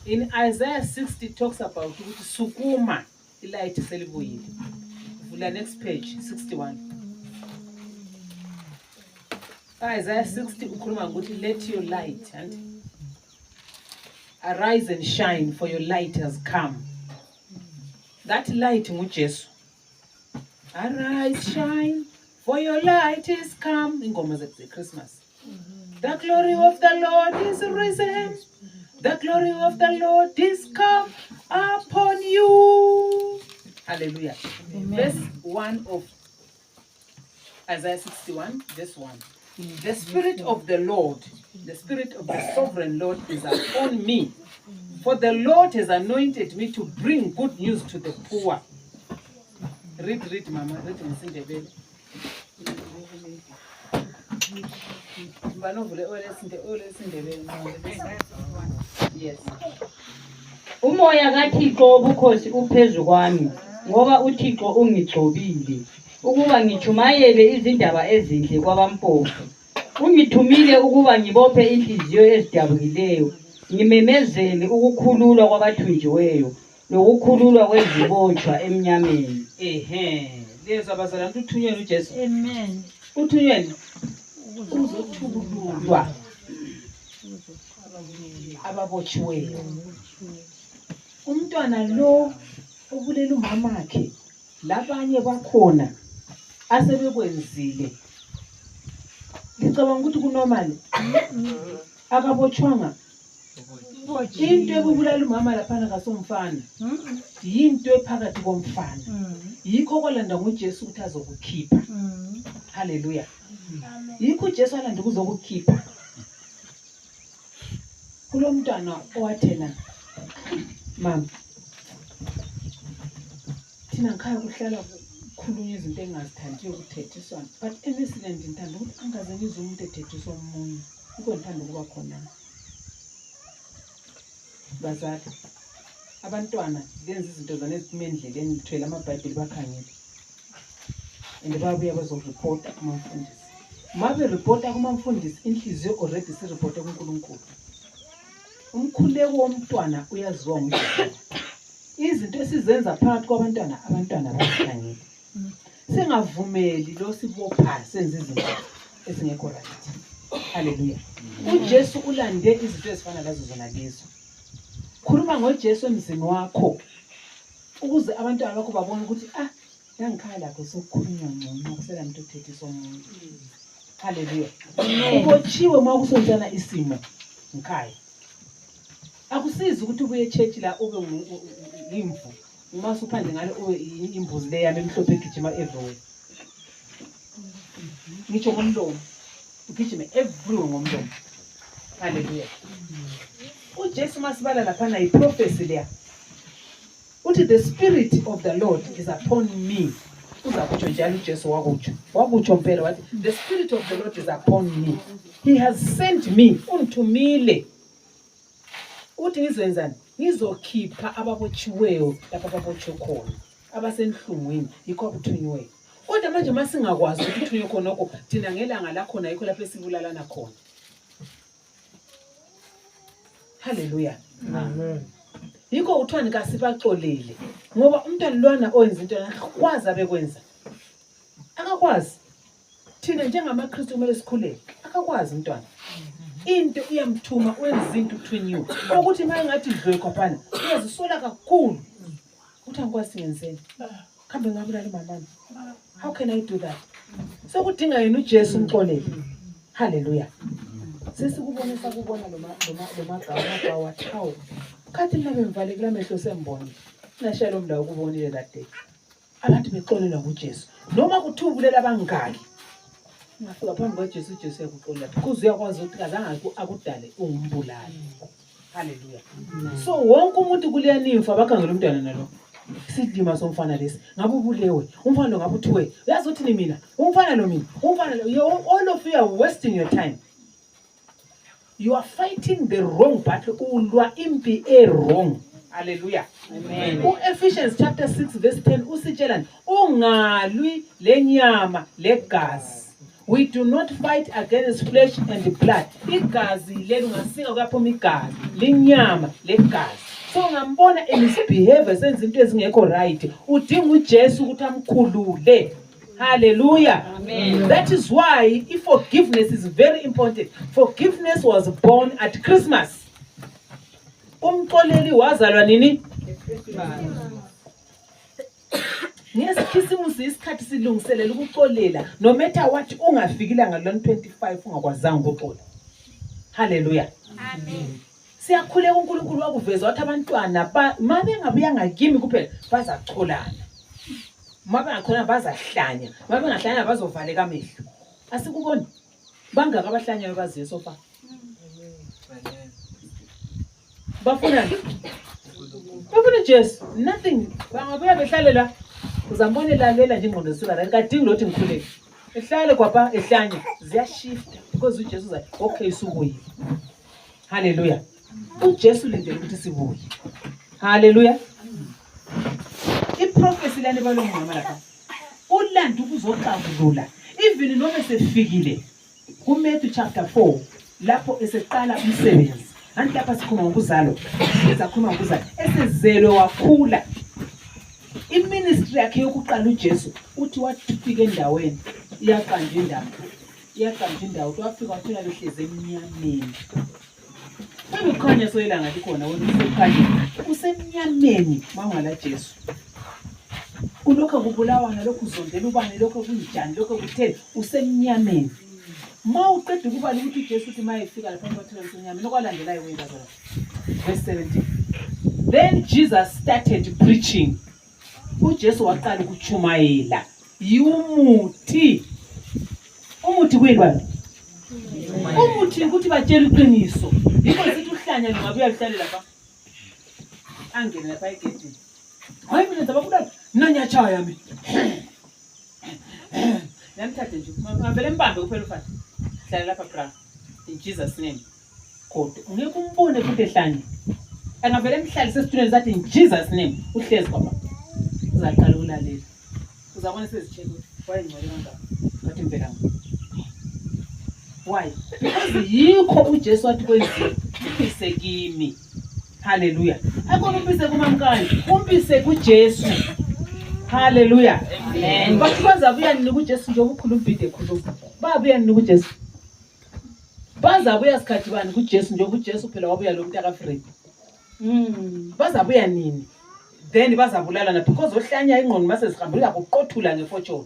In Isaiah 60 talks about sukuma ilight selibuyile. Vula next page 61. Isaiah 60 ukhuluma ukuthi let your light and arise and shine for your light has come That light nguJesu. Arise, shine, for your light is come. Ingoma zeChristmas. The glory of the Lord is risen. The glory of the Lord is come upon you. Hallelujah. Verse 1 of Isaiah 61, verse 1. The Spirit of the Lord, the Spirit of the Sovereign Lord is upon me. For the Lord has anointed me to bring good news to the poor. Read, Mama. Read in Sindebele. Yes. Umoya kaThixo wobukhosi uphezu kwami, ngoba uThixo ungigcobile, ukuba ngichumayele izindaba ezinhle kwabampofu. Ungithumile ukuba ngibophe inhliziyo ezidabukileyo, ngimemezele ukukhululwa kwabathunjiweyo, nokukhululwa kwezibotshwa emnyameni. Lezo abazalwane uthunyelwe uJesu. Amen. Uthunyelwe uzothululwa ababotshiweyo. Umntwana lo obulela umamakhe labanye bakhona asebekwenzile. Ngicabanga ukuthi kunormal akabotshwanga. Into ebulala umama lapha kasomfana. Yinto ephakathi komfana. Yikho kwalanda nguJesu ukuthi azokukhipha. Hallelujah. Yikho uJesu alanda ukuzokukhipha. Kulo mntwana owathena mama thina ngikhaya kuhlala kukhulunywa izinto engazithandiyo ukuthethiswana, but emesileni ngithanda ukuthi angaze ngizwe umuntu ethethiswa omunye. Yikho ngithanda ukuba khona. Bazali, abantwana benza izinto zona eziphuma endleleni, lithwele amabhayibheli bakhangele and babuya bazoripota kumamfundisi. Uma beripota kumamfundisi, inhliziyo already siripota kuNkulunkulu. Umkhuleko womntwana uyaziwa nguJesu. Izinto esizenza phakathi kwabantwana, abantwana bazikhangele. Singavumeli lo sibopha senze izinto ezingekho right. Hallelujah. uJesu ulande izinto ezifana lazo zona lezo. Khuluma ngoJesu emzini wakho ukuze abantwana bakho babone ukuthi yangikhaya lakho sokukhulunywa ngcono kusela umuntu othethisa omuntu. Hallelujah. Ubotshiwe uma kusonzana isimo ngikhaya. Akusizi ukuthi ubuye eChurch la ube ngimvu. Uma suphandle ngale ube imbuzi le yami emhlophe egijima everywhere. Ngitsho ngomlomo. Ugijime everywhere ngomlomo. Hallelujah. uJesu masibala lapha na iprofesi leya. Uthi the Spirit of the Lord is upon me. Uzakutsho njalo uJesu wakutsho. Wakutsho mpela wathi the Spirit of the Lord is upon me. He has sent me. Ungithumile. Uthi ngizwenzani? Ngizokhipha ababotshiweyo lapha ababotshe khona. Abasenhlungwini yikho akuthunyiweyo. Kodwa manje masingakwazi ukuthunywa khonoko thina ngelanga lakho na yikho lapha esibulalana khona. Hallelujah. Amen. Yikho uthwani kasibaxolele ngoba umntwana lwana oyenza into akakwazi abekwenza. Akakwazi. Thina njengamaKristu kumele sikhuleke. Akakwazi umntwana. Into iyamthuma wenza izinto uthunyiwe. Ukuthi maye ngathi dlwe kwaphana uyazisola kakhulu. Uthi angikwazi singenzeni. Kambe ngabulala imamami. How can I do that? So kudinga yena uJesu umxolele. Hallelujah. Sesikubonisa kubona lo magawa thawu. Kathi mina bemvalekela amehlo sembona. Nashaya lo mndawo kubonile that day. Abantu bexolela kuJesu. Noma kuthubulela abangaki. Ngafika phambi kwaJesu, uJesu yakuxolela. Kuze uyakwazi ukuthi kazange akudale ungumbulali. Hallelujah. So wonke umuntu kuliyanifa abakhangela umntwana nalo. Sidima somfana lesi. Ngabe ubulewe. Umfana lo ngabe uthiwe. Uyazi uthi mina. Umfana lo mina. Umfana lo. All of you are wasting your time. You are fighting the wrong battle. Ulwa impi wrong. Hallelujah. Amen. Ephesians chapter 6 verse 10 usitshelani ungalwi lenyama legazi. We do not fight against flesh and blood. Igazi lelo ngasika kwaphuma igazi, lenyama legazi. So ngambona emisbehavior senza into ezingekho right. Udinga uJesu ukuthi amkhulule. Hallelujah. Amen. That is why forgiveness is very important. Forgiveness was born at Christmas. Umxoleli wazalwa nini? Ngesikhisimusi isikhathi silungiselela ukuxolela no matter what ungafikile ngalon 25 ungakwaZanga ukuxola. Hallelujah. Amen. Siyakhuleka uNkulunkulu wakuveza wathi abantwana mabe ngabuyanga kimi kuphela bazacholana. Mabe ngakholana bazahlanya, mabe ngahlanya bazovaleka amehlo. Asikuboni bangaka abahlanya bebaziyo sofa. Bafuna Jesu nothing bangabuya behlalela uzambone lalela nje ingqondo zisibala kadingi lothi ngikhuleke ehlale kwapha ehlanya ziyashifta because uJesu uzathi okay subuye. Hallelujah. uJesu lendele ukuthi sibuye. Hallelujah. Iprofesi lani balongqama lapha ulanda ukuzoxazulula even noma sefikile kuMatthew chapter 4 lapho eseqala umsebenzi. Anti lapha sikhuluma ngokuzalo, sizakhuluma ngokuzalo esezelwe wakhula. Iministry yakhe yokuqala uJesu uthi wafika endaweni iyaqanja indawo wafika wathola behleze emnyameni. Ukukhanya soyelanga likhona wona ukukhanya usemnyameni mangala Jesu. Kulokho kubulawa nalokho uzondela ubani lokho kunjani lokho kutheni usemnyameni. Ma uqeda ukubala ukuthi uJesu uthi mayefika lapha kwathela usemnyameni okwalandelayo wenza zona. Verse 17. Then Jesus started preaching. uJesu waqala ukuchumayela umuthi kuyini? Umuthi ukuthi batshela iqiniso. Yikho sithi uhlanya lingabuya lihlale lapha. Angene lapha egedini. Hayi mina zabakula nanyachaya mina. Namthathe nje. Ngavele mbambe kuphela ufana. Hlala lapha bra. In Jesus name. Kodwa ungeke umbone futhi ehlanya. Angavele emhlalise esitulweni zathi in Jesus name uhlezi kwapha. Uzaqala ukulalela. Uzabona sezicheke wayengcwele kangaka. Ngathi impela. Why? Because yikho uJesu wathi kwenziwe umpise kimi. Hallelujah. Akona umpise kumamkani, umpise kuJesu. Hallelujah. Amen. Bathi bazabuya nini kuJesu nje ukukhuluma ubhide ekhuluma. Babuya nini kuJesu? Bazabuya sikhathi bani kuJesu nje kuJesu phela wabuya lo muntu akaFred. Bazabuya nini? Then bazabulala na because ohlanya ingqondo mase zihambela ukuqothula ngefortune.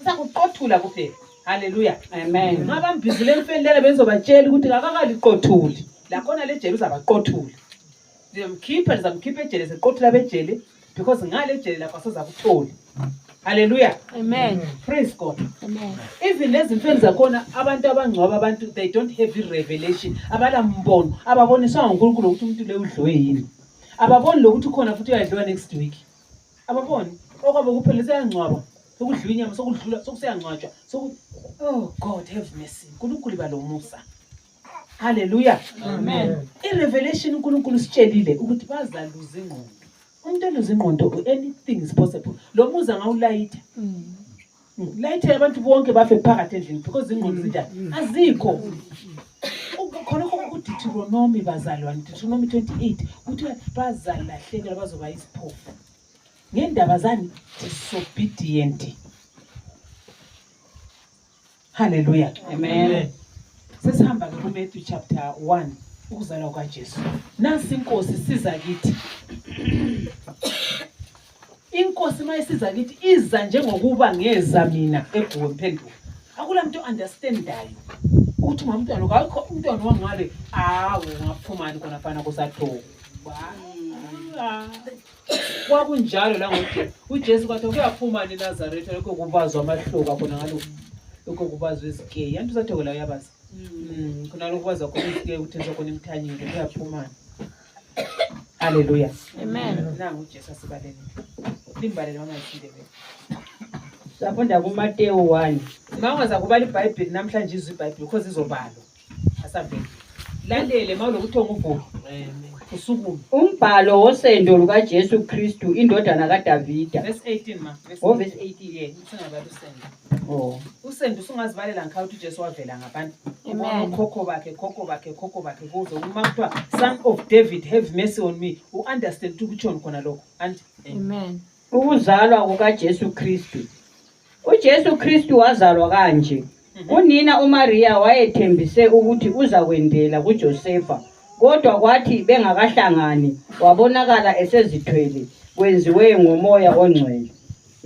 Usakuqothula kuphela. Hallelujah. Amen. Ngabambizile emfendele benzobatshela ukuthi akakaliqothuli. La khona le jele uzabaqothula. Ndizamkhipha ejele seqothula bejele because ngale ejele lapha sozakuthola. Hallelujah. Amen. Praise God. Amen. Even lezimfeni zakhona abantu abangcwaba abantu they don't have revelation. Abalambono ababoniswa uNkulunkulu ukuthi umuntu le udliwe yini. Ababoni lokuthi khona futhi uyadliwa next week. Ababoni okwabe kuphela seyangcwaba. Sokudliwa inyama sokudlula sokuseyangcwatshwa oh God have mercy. uNkulunkulu balomusa. Hallelujah. Amen. I-revelation uNkulunkulu sitshelile ukuthi bazaluza ingqondo. Umuntu oluza ingqondo anything is possible. Lo muza ngawulayitha. Layithe abantu bonke bafe phakathi endlini because ingqondo zinjani azikho. Khona uDeuteronomy bazalwane Deuteronomy 28 uthi bazalahlekela bazoba isiphofu. Ngendaba zani disobedient. Hallelujah. Amen. Sesihamba ke kuMatthew chapter 1 ukuzalwa kwaJesu. Nansi inkosi siza kithi. Inkosi mayisiza kithi iza njengokuba ngeza mina eGuwe Mpendulo. Akula muntu understandayo ukuthi umntwana akho umntwana wangale ungaphumani khona fana kusathoka. Kwakunjalo la ngokuthi uJesu kwathi uyaphuma eNazaretha lokho kubazwa amahloka khona ngalokho lokho kubazwa izikeyi yantu sathoka la uyabazi khona lokho kubazwa khona izikeyi uthenza khona emthanyeni uyaphumana. Hallelujah. Amen. Nangu uJesu asibalele limbalele mama isindebele Safunda kuMateyu 1. Mangaza kubala iBhayibheli namhlanje izwe iBhayibheli because izobalo asabe landele mawulokuthi onguvuki usukume Umbhalo wosendo lukaJesu Kristu indodana kaDavida. verse 18 ma Verse 18 singabala usendo usendo usungazibalela ngakho ukuthi uJesu wavela ngabantu khokho bakhe kuze uma kuthiwa son of David have mercy on me understand ukuthi khona lokho and Amen. Ukuzalwa kukaJesu Kristu. uJesu Kristu wazalwa kanje. Unina uMaria wayethembise ukuthi uza kwendela kuJosefa. Kodwa kwathi bengakahlangani wabonakala esezithwele. kwenziwe ngomoya ongcwele.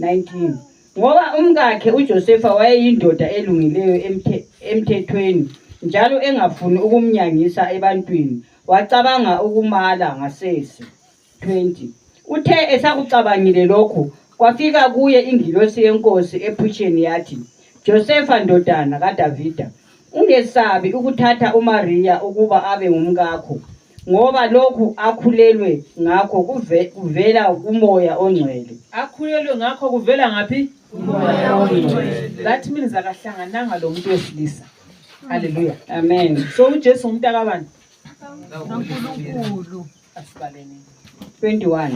19. Ngoba umkakhe uJosefa wayeyindoda elungileyo emthethweni njalo engafuni ukumnyangisa ebantwini, wacabanga ukumala ngasese. 20. Uthe esakucabangile lokhu, kwafika kuye ingilosi yenkosi ephutsheni yathi, Josefa ndodana kaDavida, ungesabi ukuthatha uMaria ukuba abe ngumkakho, ngoba lokhu akhulelwe ngakho kuvela kumoya ongcwele. Akhulelwe ngakho kuvela ngaphi? Umoya ongcwele. That means akahlangananga lo muntu wesilisa. Hallelujah. Amen. So uJesu umuntu akabani? uNkulunkulu. Asibaleni. 21.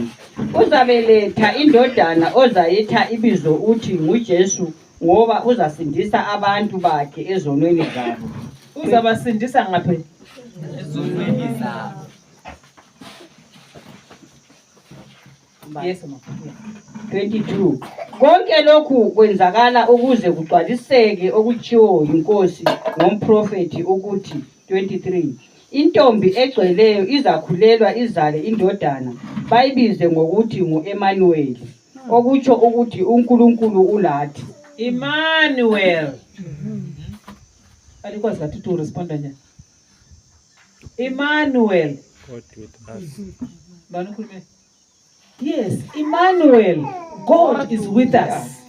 Uzabeletha indodana ozayitha ibizo uthi nguJesu, ngoba uzasindisa abantu bakhe ezonweni zabo. Uzabasindisa ngaphi? Ezonweni zabo. Yes, ma. 22. Konke lokhu kwenzakala ukuze kugcwaliseke okutshiwo yinkosi ngomprofeti ukuthi 23. Intombi egcweleyo izakhulelwa izale indodana, bayibize ngokuthi ngu-Emmanuel, okutsho ukuthi uNkulunkulu ulathi. Emmanuel. Alikwazi kathi to respond njani? Emmanuel. God with us. Bani ukhulume? Yes, Emmanuel. God is with us.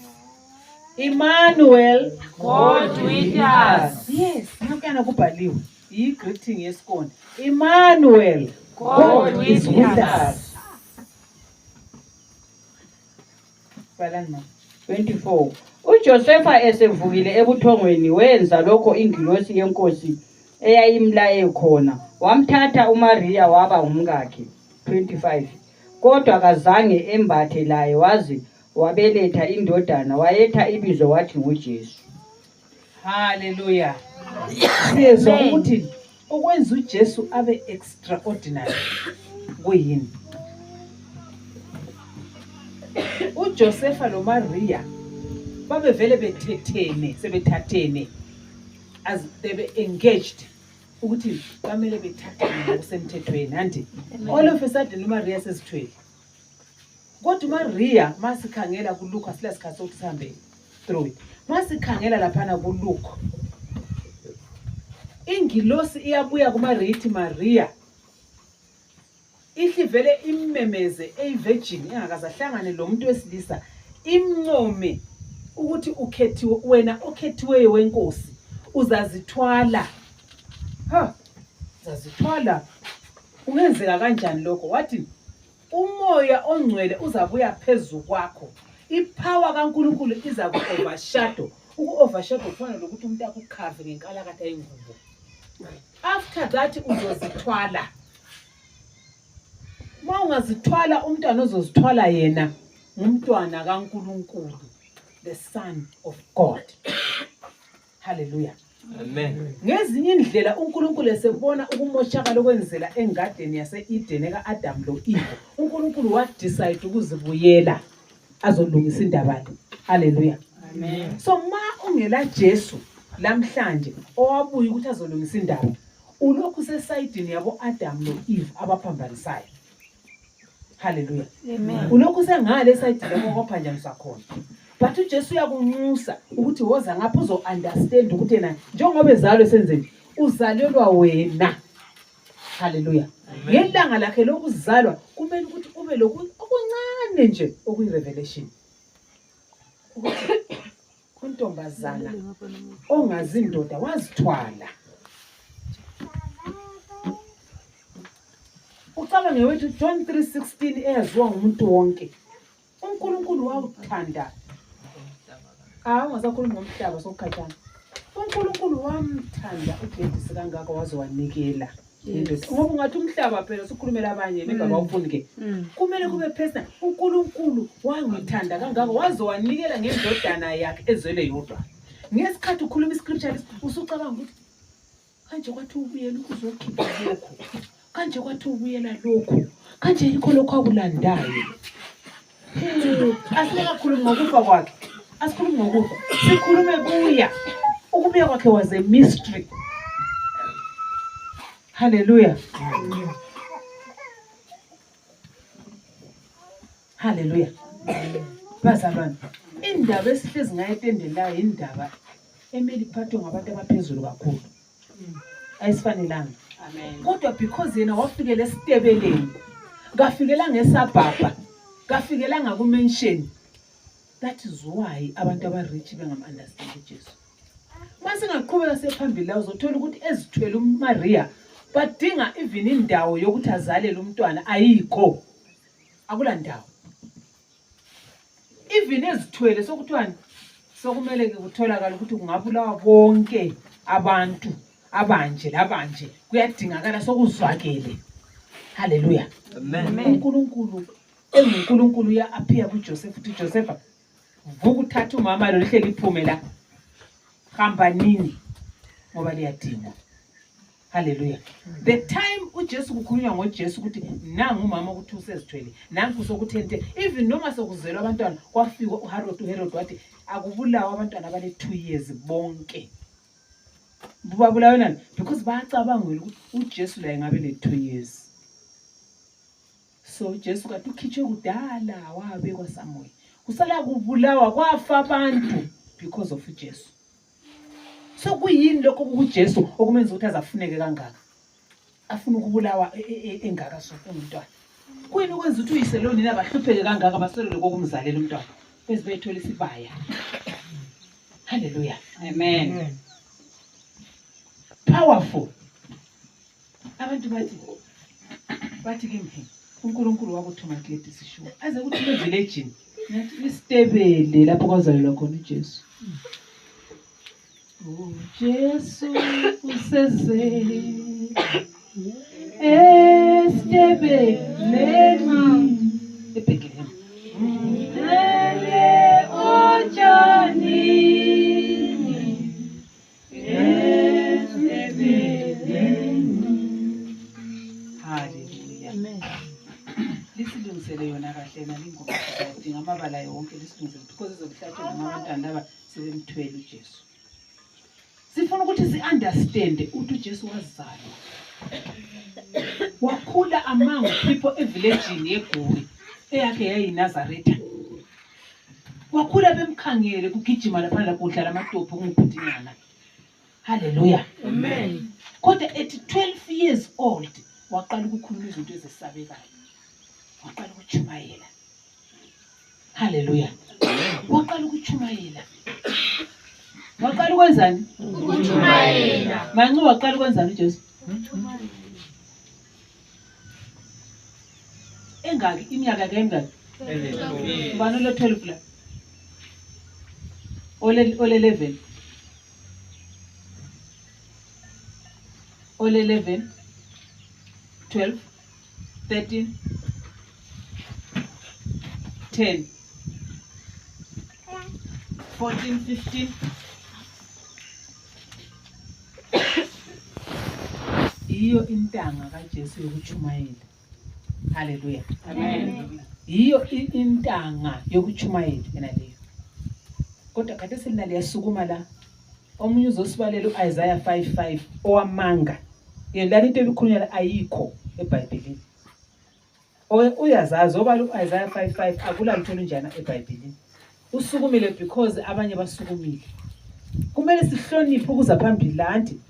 Emmanuel. God with us. Yes, nakuyana kubhaliwe. I-greeting yesikoni. Emmanuel. God is with with us. us. Balani ma. 24. UJosefa esevukile ebuthongweni wenza lokho ingilosi yenkosi eyayimlaye khona, wamthatha uMaria waba ngumkakhe. 25. Kodwa kazange embathe laye waze wabeletha indodana, wayetha ibizo wathi nguJesu. Hallelujah. Siyezwa ukuthi ukwenza uJesu abe extraordinary kuyini? uJosefa lo Maria babevele bethethene, sebethathene, as they were engaged ukuthi bamele bethathene ngokusemthethweni. Anti all of a sudden uMaria sezithwele. Kodwa uMaria masikhangela kuLuka, silasikhathi sokuthi sihambe through it. Masikhangela laphana kuLuka, ingilosi iyabuya kuMaria ithi, Maria ihlivele immemeze eyivirgin engakazahlangane lo muntu wesilisa, imncome ukuthi ukhethiwe, wena okhethiweyo wenkosi uzazithwala. Uzazithwala. Ungenzeka kanjani lokho? Wathi umoya ongcwele uzabuya phezulu kwakho, ipower kaNkulunkulu iza ku-overshadow. Uku-overshadow kufana lokuthi umuntu akukhave ngenkalakatha yengubo. After that uzozithwala. Ma ungazithwala, umntwana ozozithwala yena ngumntwana kaNkulunkulu, the Son of God. Hallelujah. Amen. Ngezinye indlela uNkulunkulu esebona ukumoshakala okwenzela engadeni yase-Eden eka-Adam lo Eve, uNkulunkulu wadecide ukuzibuyela azolungisa indaba le. Hallelujah. Amen. So ma ungela Jesu lamhlanje owabuya ukuthi azolungisa indaba, ulokhu sesayidini yabo Adam lo Eve abaphambanisayo. Hallelujah. Amen. Ulokhu sengale esayidini yabo kwaphanjaniswa khona. But uJesu uyakunyusa ukuthi woza ngapha uzo-understand ukuthi yena njengoba ezalwe senzeni uzalelwa wena. Hallelujah. Ngelanga lakhe lokuzalwa kumele ukuthi ube lokhu okuncane nje okuyi-revelation. Untombazana ongazi indoda wazithwala. Ucabange wethu John 3:16 eyaziwa ngumuntu wonke. uNkulunkulu wawuthanda. Ungasakhulumi ngomhlaba sokukhathana. uNkulunkulu wamthanda uJesu kangaka waze wanikela indoda. Ngoba ungathi umhlaba phela sikhulumela abanye maybe bawufuni ke. Kumele kube personal. uNkulunkulu wangithanda kangaka waze wanikela ngendodana yakhe ezwele yodwa. Ngesikhathi ukhuluma iscripture usucabanga ukuthi kanje kwathi ubuyela ukuzokhipha lokho. Kanje kwathi ubuyela lokho. Kanje yikho lokho akulandayo. Asikakhulumi ngokufa kwakhe. Asikhulumi ngokufa. Sikhulume kuya. Ukubuya kwakhe was a mystery. Hallelujah. Haleluya. Bazalwane, indaba esihlezi ngayo etendelayo indaba emeli phathwe ngabantu abaphezulu kakhulu. Ayisifanelanga. Amen. Kodwa because yena wafikela esitebeleni, kafikela ngesabhabha, kafikela ngakumention. That is why abantu abarich bengam-understand uJesu. Mase ngaqhubeka sephambili la uzothola ukuthi ezithwele uMaria badinga even indawo yokuthi azalele umntwana ayikho. Akula ndawo. Even ezithwele sokuthiwani sokumele ke kutholakala ukuthi kungabulawa bonke abantu abanje labanje kuyadingakala sokuzwakele. Haleluya. Amen. uNkulunkulu enguNkulunkulu ya-appear kuJoseph uthi Joseph vuka uthatha umama lo lihleli iphume la. Hamba nini ngoba liyadingwa. Haleluya. The time uJesu kukhulunywa ngoJesu ukuthi nangu umama ukuthi usezithwele nanku sokuthi ente even noma sokuzelwa abantwana kwafika uHerod wathi akubulawa abantwana abale 2 years bonke. Babulawa nani? Because bayacabangela ukuthi uJesu la engabe le 2 years. So uJesu kathi ukhitshwe kudala wabekwa somewhere. Kusala kubulawa kwafa abantu because of uJesu. So kuyini lokho kuJesu okumenza ukuthi azafuneke kangaka? Afuna ukubulawa engaka sofuna umntwana. Kuyini ukwenza ukuthi uyise lo nina bahlupheke kangaka basolele kokumzalela umntwana? Bese bayithola isibaya. Hallelujah. Amen. Powerful. Abantu bathi kimi uNkulunkulu wakuthuma kuleti sishuwa. Aze ukuthi le village nathi isitebele lapho kwazalelwa khona uJesu. uJesu useze esitebeleni eBethlehem. Ele ojanini esitebeleni. Hallelujah. Amen. Lisilungisele yona kahle nalingoma sidinga amabala yonke lisilungisele because izokuhlathela ngabantwana laba sebemthwele uJesu. Sifuna ukuthi si-understand ukuthi uJesu wazalwa. Wakhula among people evillagini yeGoli eyakhe yayiNazaretha. Wakhula bemkhangele kugijima lapha lapho udlala amatophu kungiphudinyana. Hallelujah. Amen. Kodwa at 12 years old waqala ukukhuluma izinto ezisabekayo. Waqala ukuchumayela. Hallelujah. Waqala ukuchumayela. Waqala ukwenzani? Ukuchumayela. Manje waqala ukwenzani uJesu? Engaki iminyaka ke engaki? Ubani lo 12 la? Ole 11. Ole 11. 12. 13. 10. 14, 15. Iyo intanga kaJesu yokuchumayela. Hallelujah. Amen. Iyo intanga yokuchumayela yena leyo. Kodwa kade selina liyasukuma la. Omunye uzosibalela uIsaiah 5:5 owamanga. Yena into ebikhulunywa ayikho eBhayibhelini. Uyazazi obala uIsaiah 5:5 akula mtholo njana eBhayibhelini. Usukumile because abanye basukumile. Kumele sihloniphe ukuza phambili lanti.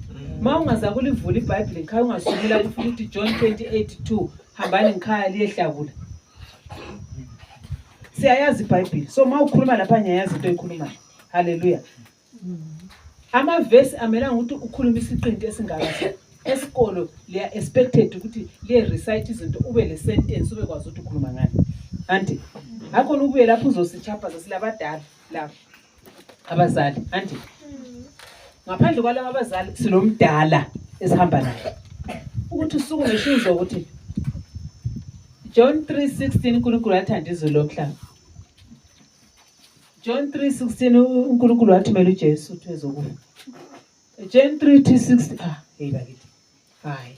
Mawungaza kulivula iBhayibheli ekhaya ungasukela kufuna ukuthi John 28:2 hambani ngikhaya liyehlakula. Siyayazi iBhayibheli. So mawukhuluma lapha ngiyayazi into oyikhulumayo. Hallelujah. Ama-verse amela ukuthi ukhuluma isiqinti esingaka. Esikolo liya expected ukuthi liye recite izinto ube le sentence ube kwazi ukuthi ukhuluma ngani. Anti akho ubuye lapho uzosichapha sesilabadala lapho abazali anti ngaphandle kwalabo abazali sinomdala esihamba naye ukuthi usuku ngeshizo ukuthi John 3:16 uNkulunkulu wathanda izwe lomhlaba. John 3:16 uNkulunkulu wathumela uJesu ukuthi ezokufa. John 3:16 hey bakithi hayi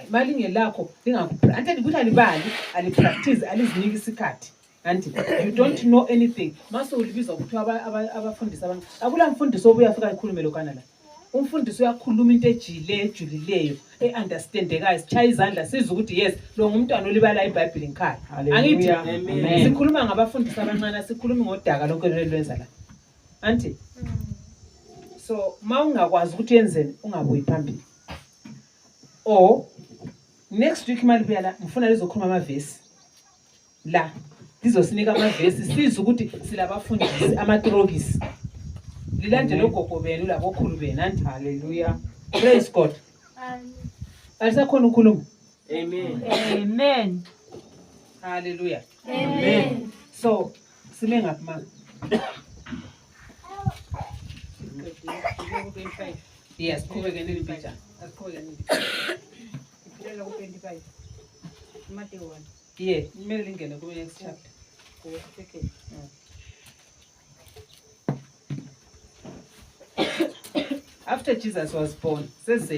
mali ngelakho lingakupractice ukuthi alibali alipractice alizinike isikhathi. And you don't know anything. Maso ulibiza ukuthi abafundisa abantu. Akula mfundiso obuyafika ikhulume lokana la. umfundisi uyakhuluma into ejulileyo e-understandekayo sichaya izandla sizwe ukuthi yes lo ngumntwana olibala iBhayibheli ngikhaya. Angithi Amen. sikhuluma ngabafundisi abancane sikhuluma ngodaka lonke lwenza la. Anti so mawungakwazi ukuthi yenzeni ungabuyi phambili. Or next week malibuya la ngifuna lizokhuluma amavesi la lizosinika amavesi sizwe ukuthi silabafundisi amatrogisi lilandele ogogo benu labokhulu benu. Anti Hallelujah. praise God. Alisakhona ukukhuluma. Amen. Amen. Hallelujah. Amen. So sime ngaphi mama? Yes, qhubeke nilipita. Asiqhubeke nilipita. Iphela ku-25. Matthew 1. Yeah, kumele lingene ku next chapter. Okay. After Jesus was born, says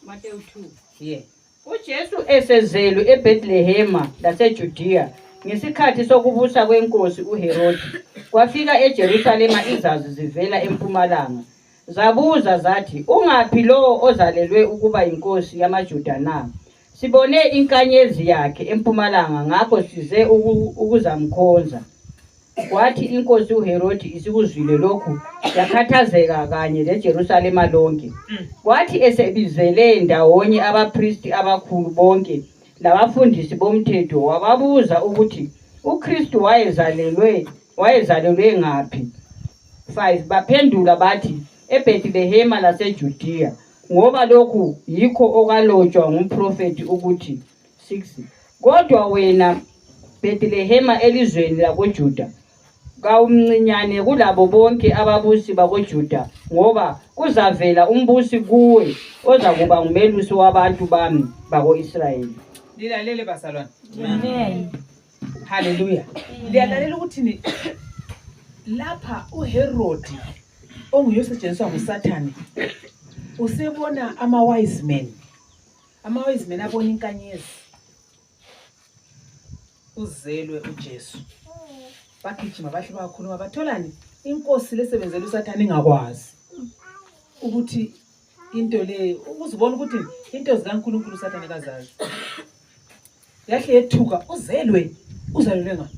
Matthew 2. yeah. uJesu esezelwe eBethlehema laseJudiya ngesikhathi sokubusa kwenkosi uHerodi, kwafika eJerusalema izazi zivela empumalanga, zabuza zathi, ungaphi lo ozalelwe ukuba inkosi yamaJuda na? Sibone inkanyezi yakhe empumalanga, ngakho size ukuzamkhonza. Kwathi inkosi uHerodi isikuzwile lokhu, yakhathazeka kanye leJerusalema lonke. Kwathi esebizele ndawonye abapristi abakhulu bonke labafundisi bomthetho, wababuza ukuthi uKristu wayezalelwe ngaphi. 5 Baphendula bathi, eBethlehema laseJudiya, ngoba lokhu yikho okalotshwa ngumprofeti ukuthi 6 Kodwa wena Bethlehema elizweni lakoJuda, kawumncinyane kulabo bonke ababusi bakoJuda, ngoba kuzavela umbusi kuwe ozakuba ngumelusi wabantu bami bako-Israyeli. Lilalele bazalwane. Amen. Hallelujah. Liyalalela ukuthi ni lapha uHerodi onguyosetshenziswa nguSathane usebona ama-wise men. Ama-wise men abona inkanyezi. Uzelwe uJesu. Bagijima bahle bakhuluma batholani inkosi lesebenzela uSathane ingakwazi ukuthi into le uzibona ukuthi into zikaNkulunkulu uSathane kazazi. Yahle yethuka uzalelwe ngaphi?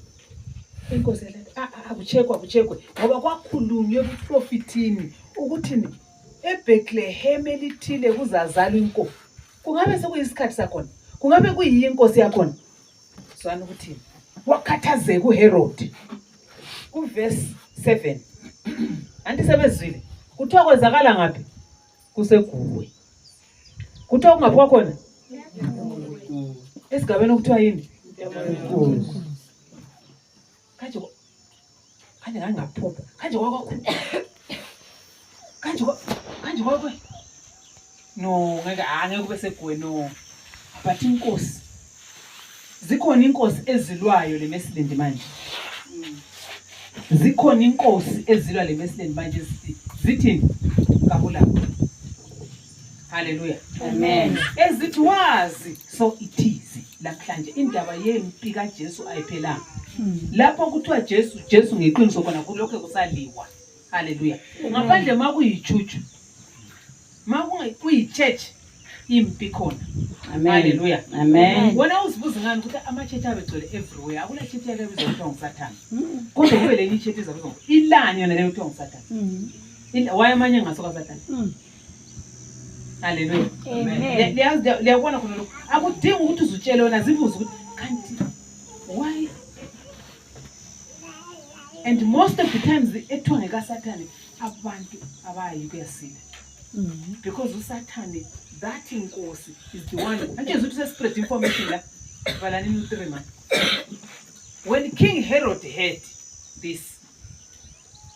Inkosi yathi akuchekwe ngoba kwakhulunywe kuprofitini ukuthi eBethlehem elithile kuzazalwa inkosi. Kungabe sekuyisikhathi sakhona? Kungabe kuyinkosi yakhona? Swana ukuthi wakhathazeka uHerodi. Kuverse 7. Anti sebezwile. Kuthiwa kwenzakala ngaphi? Kuseguwe. Kuthiwa kungaphi kwakhona? Esigabeni okuthiwa yini? Kanje ngangaphupha. Kanje kwakho. Kanje kwakho. No, ngeke kube seguwe no. But inkosi. Zikhona inkosi ezilwayo leMesland manje. Zikhona inkosi ezilwa leMesland manje zithini? Kabula. Hallelujah. Amen. Ezithi wazi so it is. Namhlanje indaba yempi kaJesu ayiphelanga. Lapho kuthiwa Jesu ngeqiniso khona kulokho kusaliwa. Hallelujah. Ngaphandle makuyichuchu. Makuyichurch impi khona. Amen. Hallelujah. Amen. Wena uzibuza ngani ukuthi ama-church abegcwele everywhere akula church yake ebizwa kuthiwa nguSathane. Kodwa kube lenye church ezabizwa ilani yona leyo kuthiwa nguSathane. Why amanye ngasoka Sathane? Hallelujah. Amen. Liyabona khona lokho. Akudingi ukuthi uzutshele wona zibuza ukuthi kanti why? And most of the times ethiwa ngekaSathane abantu abayi kuyasila. Because uSathane that inkosi is the one. Anje ukuthi spread information la valani u3 man. When King Herod heard this,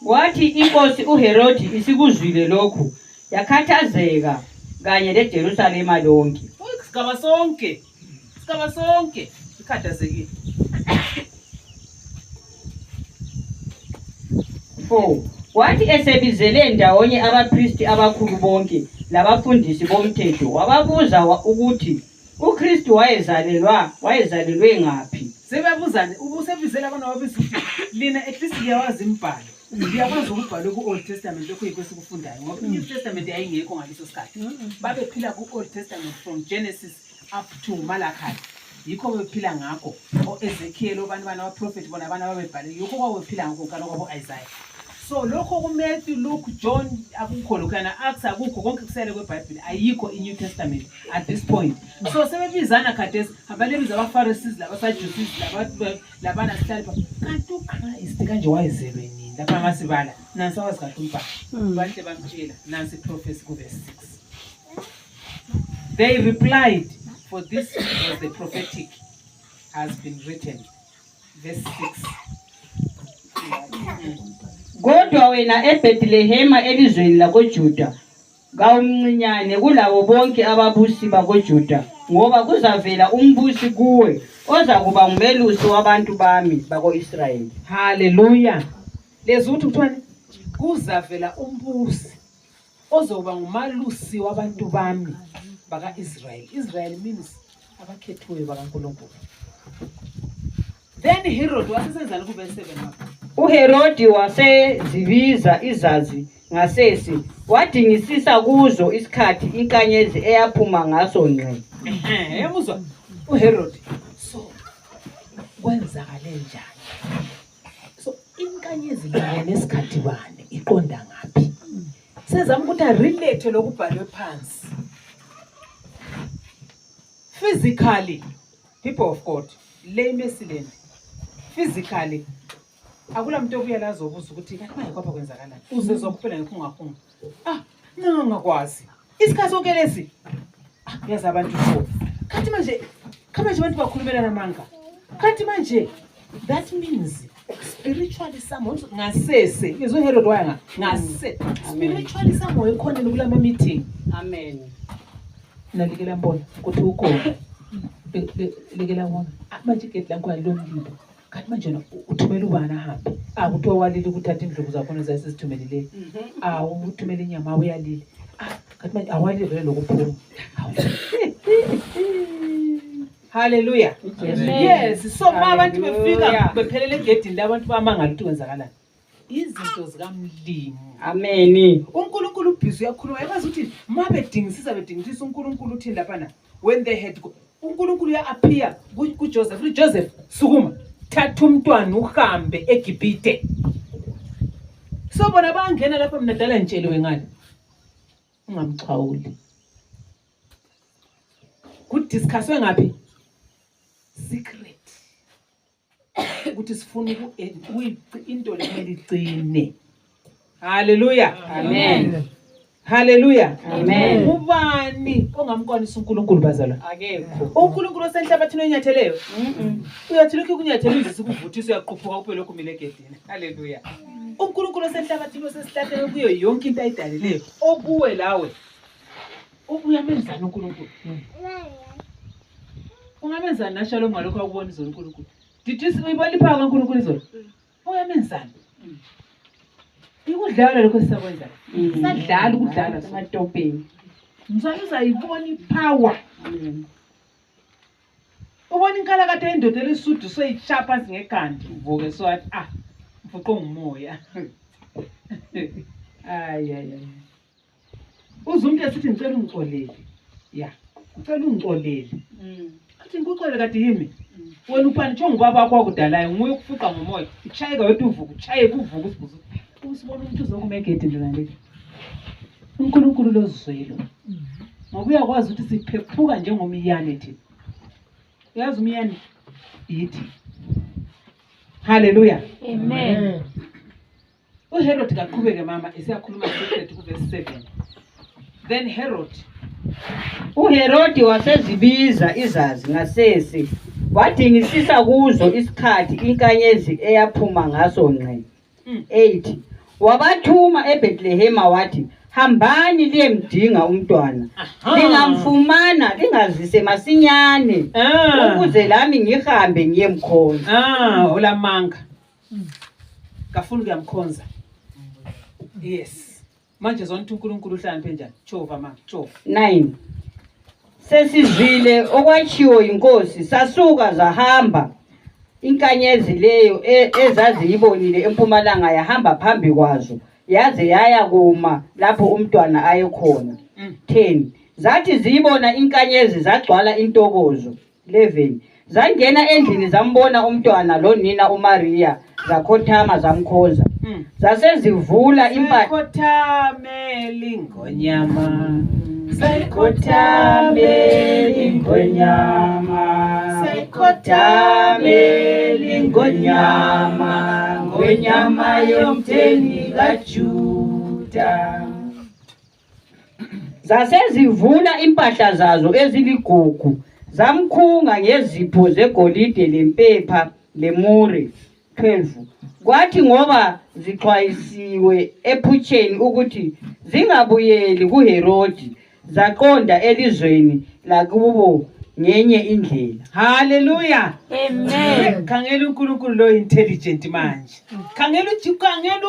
Wathi inkosi uHerodi isikuzwile lokhu, yakhathazeka kanye leJerusalema lonke. sigaba sonke ikhathazekile. 4 Wathi esebizele ndawonye abapristi abakhulu bonke labafundisi bomthetho, wababuza ukuthi uKristu wayezalelwe ngaphi. Sebebuzane ubusebizela abantu ababiza ukuthi lina at least liyawazi imbhalo ngiyakwazi ukubhala ku-Old Testament lokho yikho esikufundayo ngoba i-New Testament yayingekho ngaleso sikhathi babephila ku-Old Testament from Genesis up to Malachi yikho bephila ngakho o-Ezekiel obani abaprofethi bona abana babebhale yikho kwabephila ngakho kana kwabo-Isaiah. So lokho kuMatthew, Luke, John akukho lokhana Acts akukho konke kusele kweBhayibheli ayikho i-New Testament at this point. So sebebizana khathesi abalebiza abaFarisees labaSadducees labana sihlala kanti uChrist kanje wayezelwe nini lapha masibala nansi awazi kahle umbhalo bahle bamtshela nansi prophecy ku verse 6. They replied, for this was the prophetic has been written. Verse 6. Kodwa wena eBethlehema elizweni lakoJuda kawumncinyane kulabo bonke ababusi bakoJuda ngoba kuzavela umbusi kuwe oza kuba ngumelusi wabantu bami bako-Israyeli. Hallelujah. Lezi uthi kuthwane kuzavela umbusi ozoba ngumalusi wabantu bami baka-Israyeli. Israel means abakhethiwe bakaNkulunkulu. Then Herod wasesenzana ku verse 7 lapha. uHerodi wasezibiza izazi ngasese wadingisisa kuzo isikhathi inkanyezi eyaphuma ngaso ngqe. Yamuzwa uHerod. So kwenzakale njani? So inkanyezi lengene esikhathi bani iqonda ngapi? Sezama ukuthi relate lokubhalwe phansi. Physically, people of God, lay mesileni. Physically akula muntu obuya la zobuza ukuthi kanti manje kwapha kwenzakalani uzezwa kuphela ngekhungakhunga ngakwazi isikhathi sonke lesi yazi abantu so kanti manje abantu bakhulumela namanga kanti manje that means spiritually someone ngasese izwe Herod waya ngase spiritually someone ekhona kulama meeting. Amen. Nalikela mbona ukuthi ukhona lekela wona manje igate langu alomlilo kanti manje uthumela ubani ahambe kuthiwa walile ukuthatha indlovu zakhona zasizithumelile uthumela inyama uyalile kanti manje awalile vele lokuphuma. Hallelujah. Yes. So abantu befika bephelele egedini labantu bamangala ukuthi kwenzakalani izinto zikamlimi. Amen. uNkulunkulu ubhizi uyakhuluma yazi ukuthi bedingisisa uNkulunkulu uthini lapha na when they had uNkulunkulu appear kuJoseph uthi Joseph sukuma thatha umntwana uhambe eGibhite. So bona bangena lapha mina dala ngitsheliwe ngani ungamxhawuli kudiscusswe ngapi secret ukuthi sifuna into lekumele igcine. Hallelujah. Amen. Hallelujah. Amen. Ubani ongamqonisa uNkulunkulu bazalwa? Akekho. uNkulunkulu osenhlabathini onyatheleyo. Uyathula kunyathela ukuvuthisa uyaqhuphuka kuphela lokhu mile egedini. Hallelujah. uNkulunkulu osenhlabathini osesihlathele kuyo yonke into ayidalileyo okuwe lawe. Uyamenzana uNkulunkulu. Ungamenzana nashalo ngalokho akubona izolo uNkulunkulu. Did you uyibona iphaka kaNkulunkulu izolo? Uyamenzana. Ikudlala lokho sisakwenza. Sadlala ukudlala Amatopeni. mzali uzayibona ipower. Ubona inkala kade indoda lesudu soyichapa singekhandi uvuke so athi mfuqo ngumoya. Uzumuntu esithi ngicela ungixolele. Yeah. Ucela ungixolele. Athi ngikuxolele kade yimi. Wena uphani nje ngubaba wakho akudalayo nguye ukufuqa ngomoya. Ichayeka wethi uvuka uchaye kuvuka usibuza. Usibona umuntu uzokuma egedini lona leli. uNkulunkulu lozwelo. Ngoba uyakwazi ukuthi siphephuka njengomiyane thina. Uyazi umiyane yithi. Hallelujah. Amen. uHerod kaqhubeke mama esiyakhuluma secret ku verse 7. Then uHerodi wasezibiza izazi ngasese wadingisisa kuzo isikhathi inkanyezi eyaphuma ngaso ngqe. 8 wabathuma eBethlehema wathi hambani liyemdinga umntwana lingamfumana lingazise masinyane ukuze lami ngihambe ngiyemkhonza. olamanga kafuna kuyamkhonza. Yes. Manje zonke uNkulunkulu uhlaniphe njani? Jehova manje, Jehova. 9 sesizwile okwachiwo inkosi sasuka zahamba inkanyezi leyo ezaziyibonile empumalanga yahamba phambi kwazo yaze yaya kuma lapho umntwana ayekhona. 10 zathi ziyibona inkanyezi zagcwala intokozo. 11 zangena endlini zambona umntwana lonina uMaria zakhothama zamkhonza. Zasezivula impahla Sekhothame lingonyama, Sekhothame lingonyama, Sekhothame lingonyama, ngonyama yomtheni kaJuda. Zasezivula impahla zazo eziligugu, zamkhunga ngezipho zegolide lempepha lemure. 12 kwathi ngoba zixwayisiwe ephutsheni ukuthi zingabuyeli kuHerodi, zaqonda elizweni lakubo ngenye indlela. haleluya. Amen. Khangela uNkulunkulu lo intelligent manje. Khangela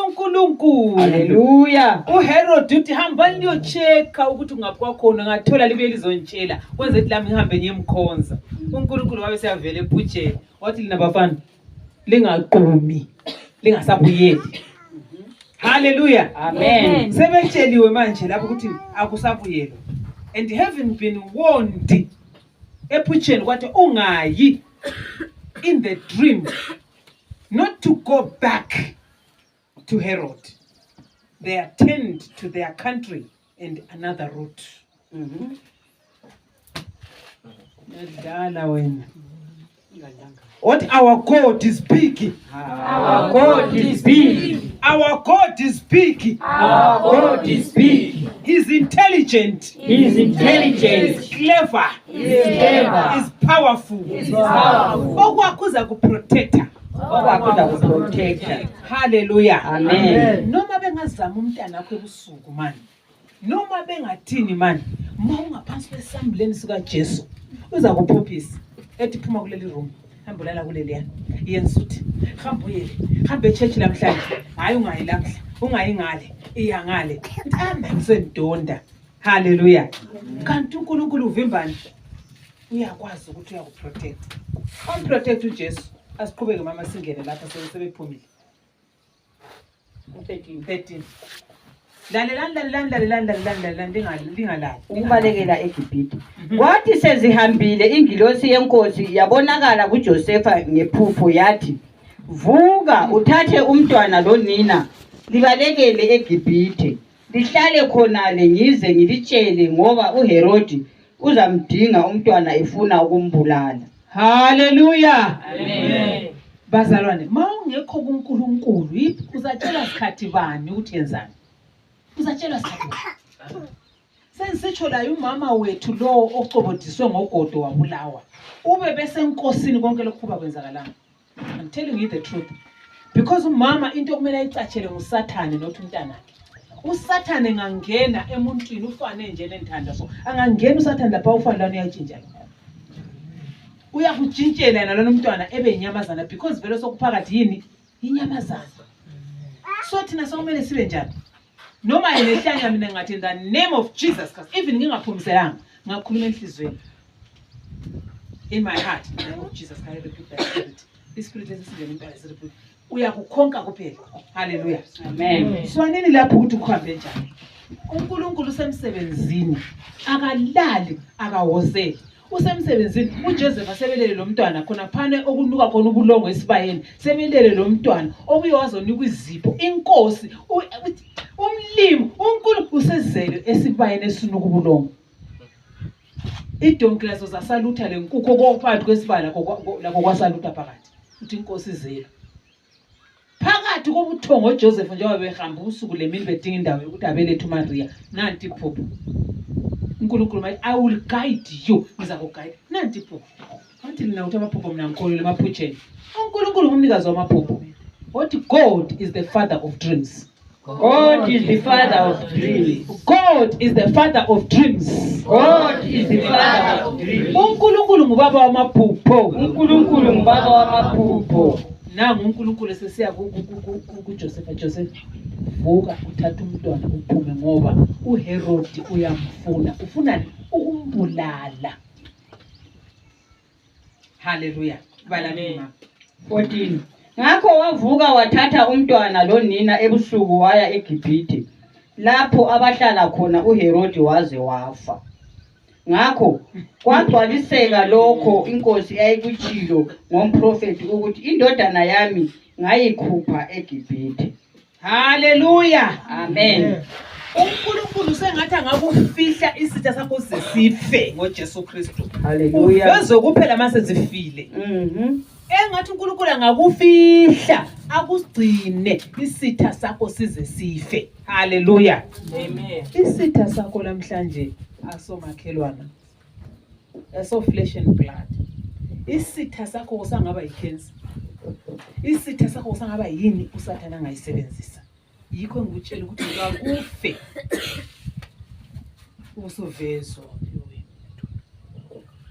uNkulunkulu. Haleluya. uHerod uthi hamba niyochecka ukuthi ngaphi kwakhona ngathola libe lizontshela kwenze ukuthi lami ngihambe ngiyemkhonza. uNkulunkulu wabe seyavela ephutsheni wathi lina bafana lingaqumi lingasabuyeli. haleluya. Amen. Sebetsheliwe manje lapho ukuthi akusabuyelwa, and having been warned ephutsheni kwathi ungayi in the dream not to go back to Herod, they attend to their country and another route. Yadlala wena. What our God is big. Our God is big. Our God is big. Our God is big. He's intelligent. He is intelligent. He's clever. He is clever. He's powerful. He is powerful. Okwakuza kuprotector. Okwakuza kuprotector. Hallelujah. Amen. Noma bengazama umntana wakho ebusuku manje. Noma bengathini manje. Uma ungaphansi kwesambuleni sika Jesu, uza kuphuphisa. Ethi phuma kuleli room. Hamba lala kuleliya. Yenza uthi hamba uyele. Hamba echurch namhlanje. Hayi ungayi lamhla. Ungayi ngale. Iya ngale. Uthanda ngisendonda. Hallelujah. Kanti uNkulunkulu uvimbani. Uyakwazi ukuthi uyakuprotect. Umprotect uJesu. Asiqhubeke mama singene lapha sebephumile. 13. Lalelani lingalali. Ukubalekela eGibhithe. Kwathi sezihambile ingilosi yenkosi yabonakala kuJosefa ngephupho yathi, vuka uthathe umntwana lonina libalekele eGibhithe, lihlale khonale ngize ngilitshele ngoba uHerodi uzamdinga umntwana efuna ukumbulala. Hallelujah. Amen. Bazalwane, mawungekho kuNkulunkulu, uzatshela sikhathi bani ukuthi yenzani? Uzatshela sikhathi bani? Sensitsho la umama wethu lo ocobodiswe ngogodo wabulawa. Ube bese enkosini konke lokhu kuba kwenzakalanga. I'm telling you the truth. Because umama into kumele ayicatshele nguSathane nothi umntana. uSathane ngangena emuntwini ufane nje lenthanda so angangena uSathane lapha ufana lana uyatshintsha uyakujintshela nalona umntwana ebe inyamazana because vele sokuphakathi yini inyamazana so thina sokumele sibe njani noma yehlanya mina ngathi in the name of Jesus Christ even ngingaphumiselanga ngakhuluma enhlizweni in my heart in the name of Jesus Christ repeat that spirit this spirit esingena impela repeat uyakukhonka kuphela hallelujah Amen. Swanini lapho ukuthi ukuhambe njani uNkulunkulu usemsebenzini akalali akawozeli usemsebenzini uJoseph asebelele lo mntwana khona phane okunuka khona ubulongo esibayeni sebelele lo mntwana obuyiwazonika izipho inkosi umlimi uNkulunkulu usezele esibayeni esinuka ubulongo idonki lezo zasalutha lenkukho kophakathi kwesibala lakho kwasalutha phakathi uthi inkosi izela phakathi kobuthongo uJoseph njengoba behamba usuku lemini bedinga indawo yokuthi abelethe uMaria nanti iphupho uNkulunkulu mayithi I will guide you ngizakuguide nanti iphupho wathi lina uthi amaphupho mina ngikholwe emaphutsheni uNkulunkulu ngumnikazi wamaphupho what God is the father of dreams God is the father of dreams. God is the father of dreams God is the father of dreams. uNkulunkulu ngubaba wamaphupho uNkulunkulu ngubaba wamaphupho. nangu uNkulunkulu sesiya kuJoseph vuka uthatha umntwana uphume ngoba uHerodi uyamfuna ufuna ukumbulala haleluya bala mina 14. Ngakho wavuka wathatha umntwana lonina ebusuku waya eGibhithe, lapho abahlala khona uHerodi waze wafa. Ngakho kwagcwaliseka lokho inkosi ayikutshilo ngomprofeti ukuthi indodana yami ngayikhupha eGibhithe. Haleluya. Amen. uNkulunkulu sengathi angakufihla isitha sakho sesife ngoJesu Kristu. Haleluya. Uveze kuphela mase zifile. Mhm. Engathi uNkulunkulu angakufihla akugcine isitha sakho size sife. Haleluya. Amen. Isitha sakho namhlanje asomakhelwana. Aso flesh and blood. Isitha sakho usangaba yicancer. Isitha sakho usangaba yini usathana angayisebenzisa. Yikho ngikutshela ukuthi akufe. Usuvezwa.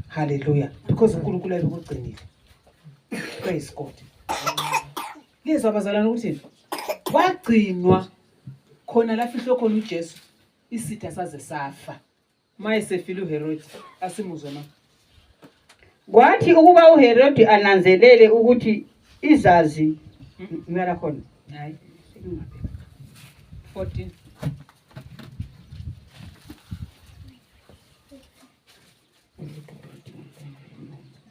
Hallelujah. Because uNkulunkulu ayekugcinile. Praise God. Lezwa abazalwane ukuthi wagcinwa khona la fihlo khona uJesu isitha saze safa. Maye sefile uHerodi asimuzwe na. Kwathi ukuba uHerodi ananzelele ukuthi izazi ngiyala khona. Hayi. 14.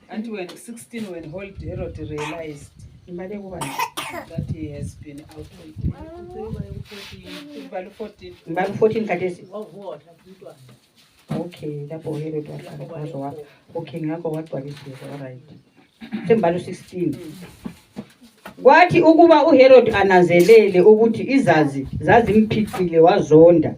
And when 16 when Herod realized that he has been out of 14. Mbali 14 kadesi. Okay, lapho Herod wafa. Okay, ngakho wagcwaliseka. Alright. Sembali 16. Kwathi ukuba uHerod ananzelele ukuthi izazi zazimphicile wazonda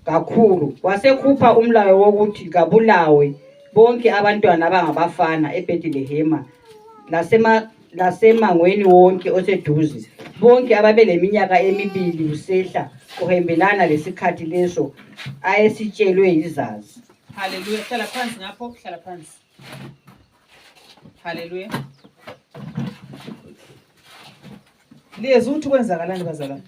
kakhulu, wasekhupha umlayo wokuthi kabulawe bonke abantwana abangabafana eBethlehema lasemangweni wonke oseduze, bonke ababeleminyaka emibili kusehla kuhembelana lesikhathi leso ayesitshelwe izazi. Hallelujah. Hlala phansi ngapho, hlala phansi. Hallelujah. Lezi uthi kwenzakalani bazalwane?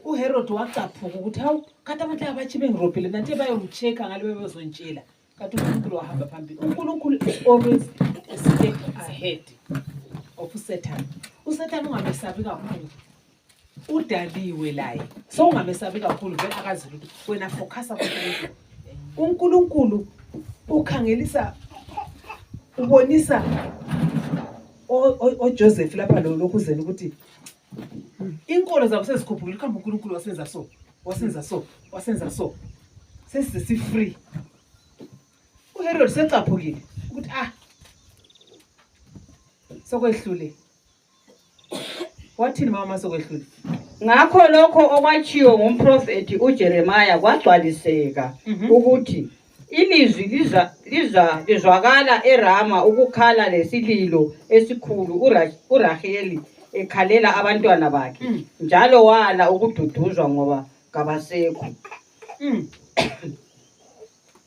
uHerod wacaphuka ukuthi hawu kanti abantu abathi bengirobhile nanti bayomcheka ngale bezontshela kanti uNkulunkulu wahamba phambili. uNkulunkulu is always a step ahead of Satan. uSatan ungamesabi kakhulu. Udaliwe laye. So ungamesabi kakhulu vele akazi ukuthi wena focus kuNkulunkulu. uNkulunkulu ukhangelisa ubonisa Joseph lapha lokhu zeni ukuthi inkolo zabo sezikhuphukile khamba uNkulunkulu wasenza so sesi free. uHerod secaphukile ukuthi sokwehlule. Wathini mama sokwehlule? Ngakho lokho okwachiyo ngomprofeti uJeremiah kwagcwaliseka ukuthi ilizwi lizwakala eRama ukukhala lesililo esikhulu uRaheli ekhalela abantwana bakhe njalo wala ukududuzwa ngoba kabasekho.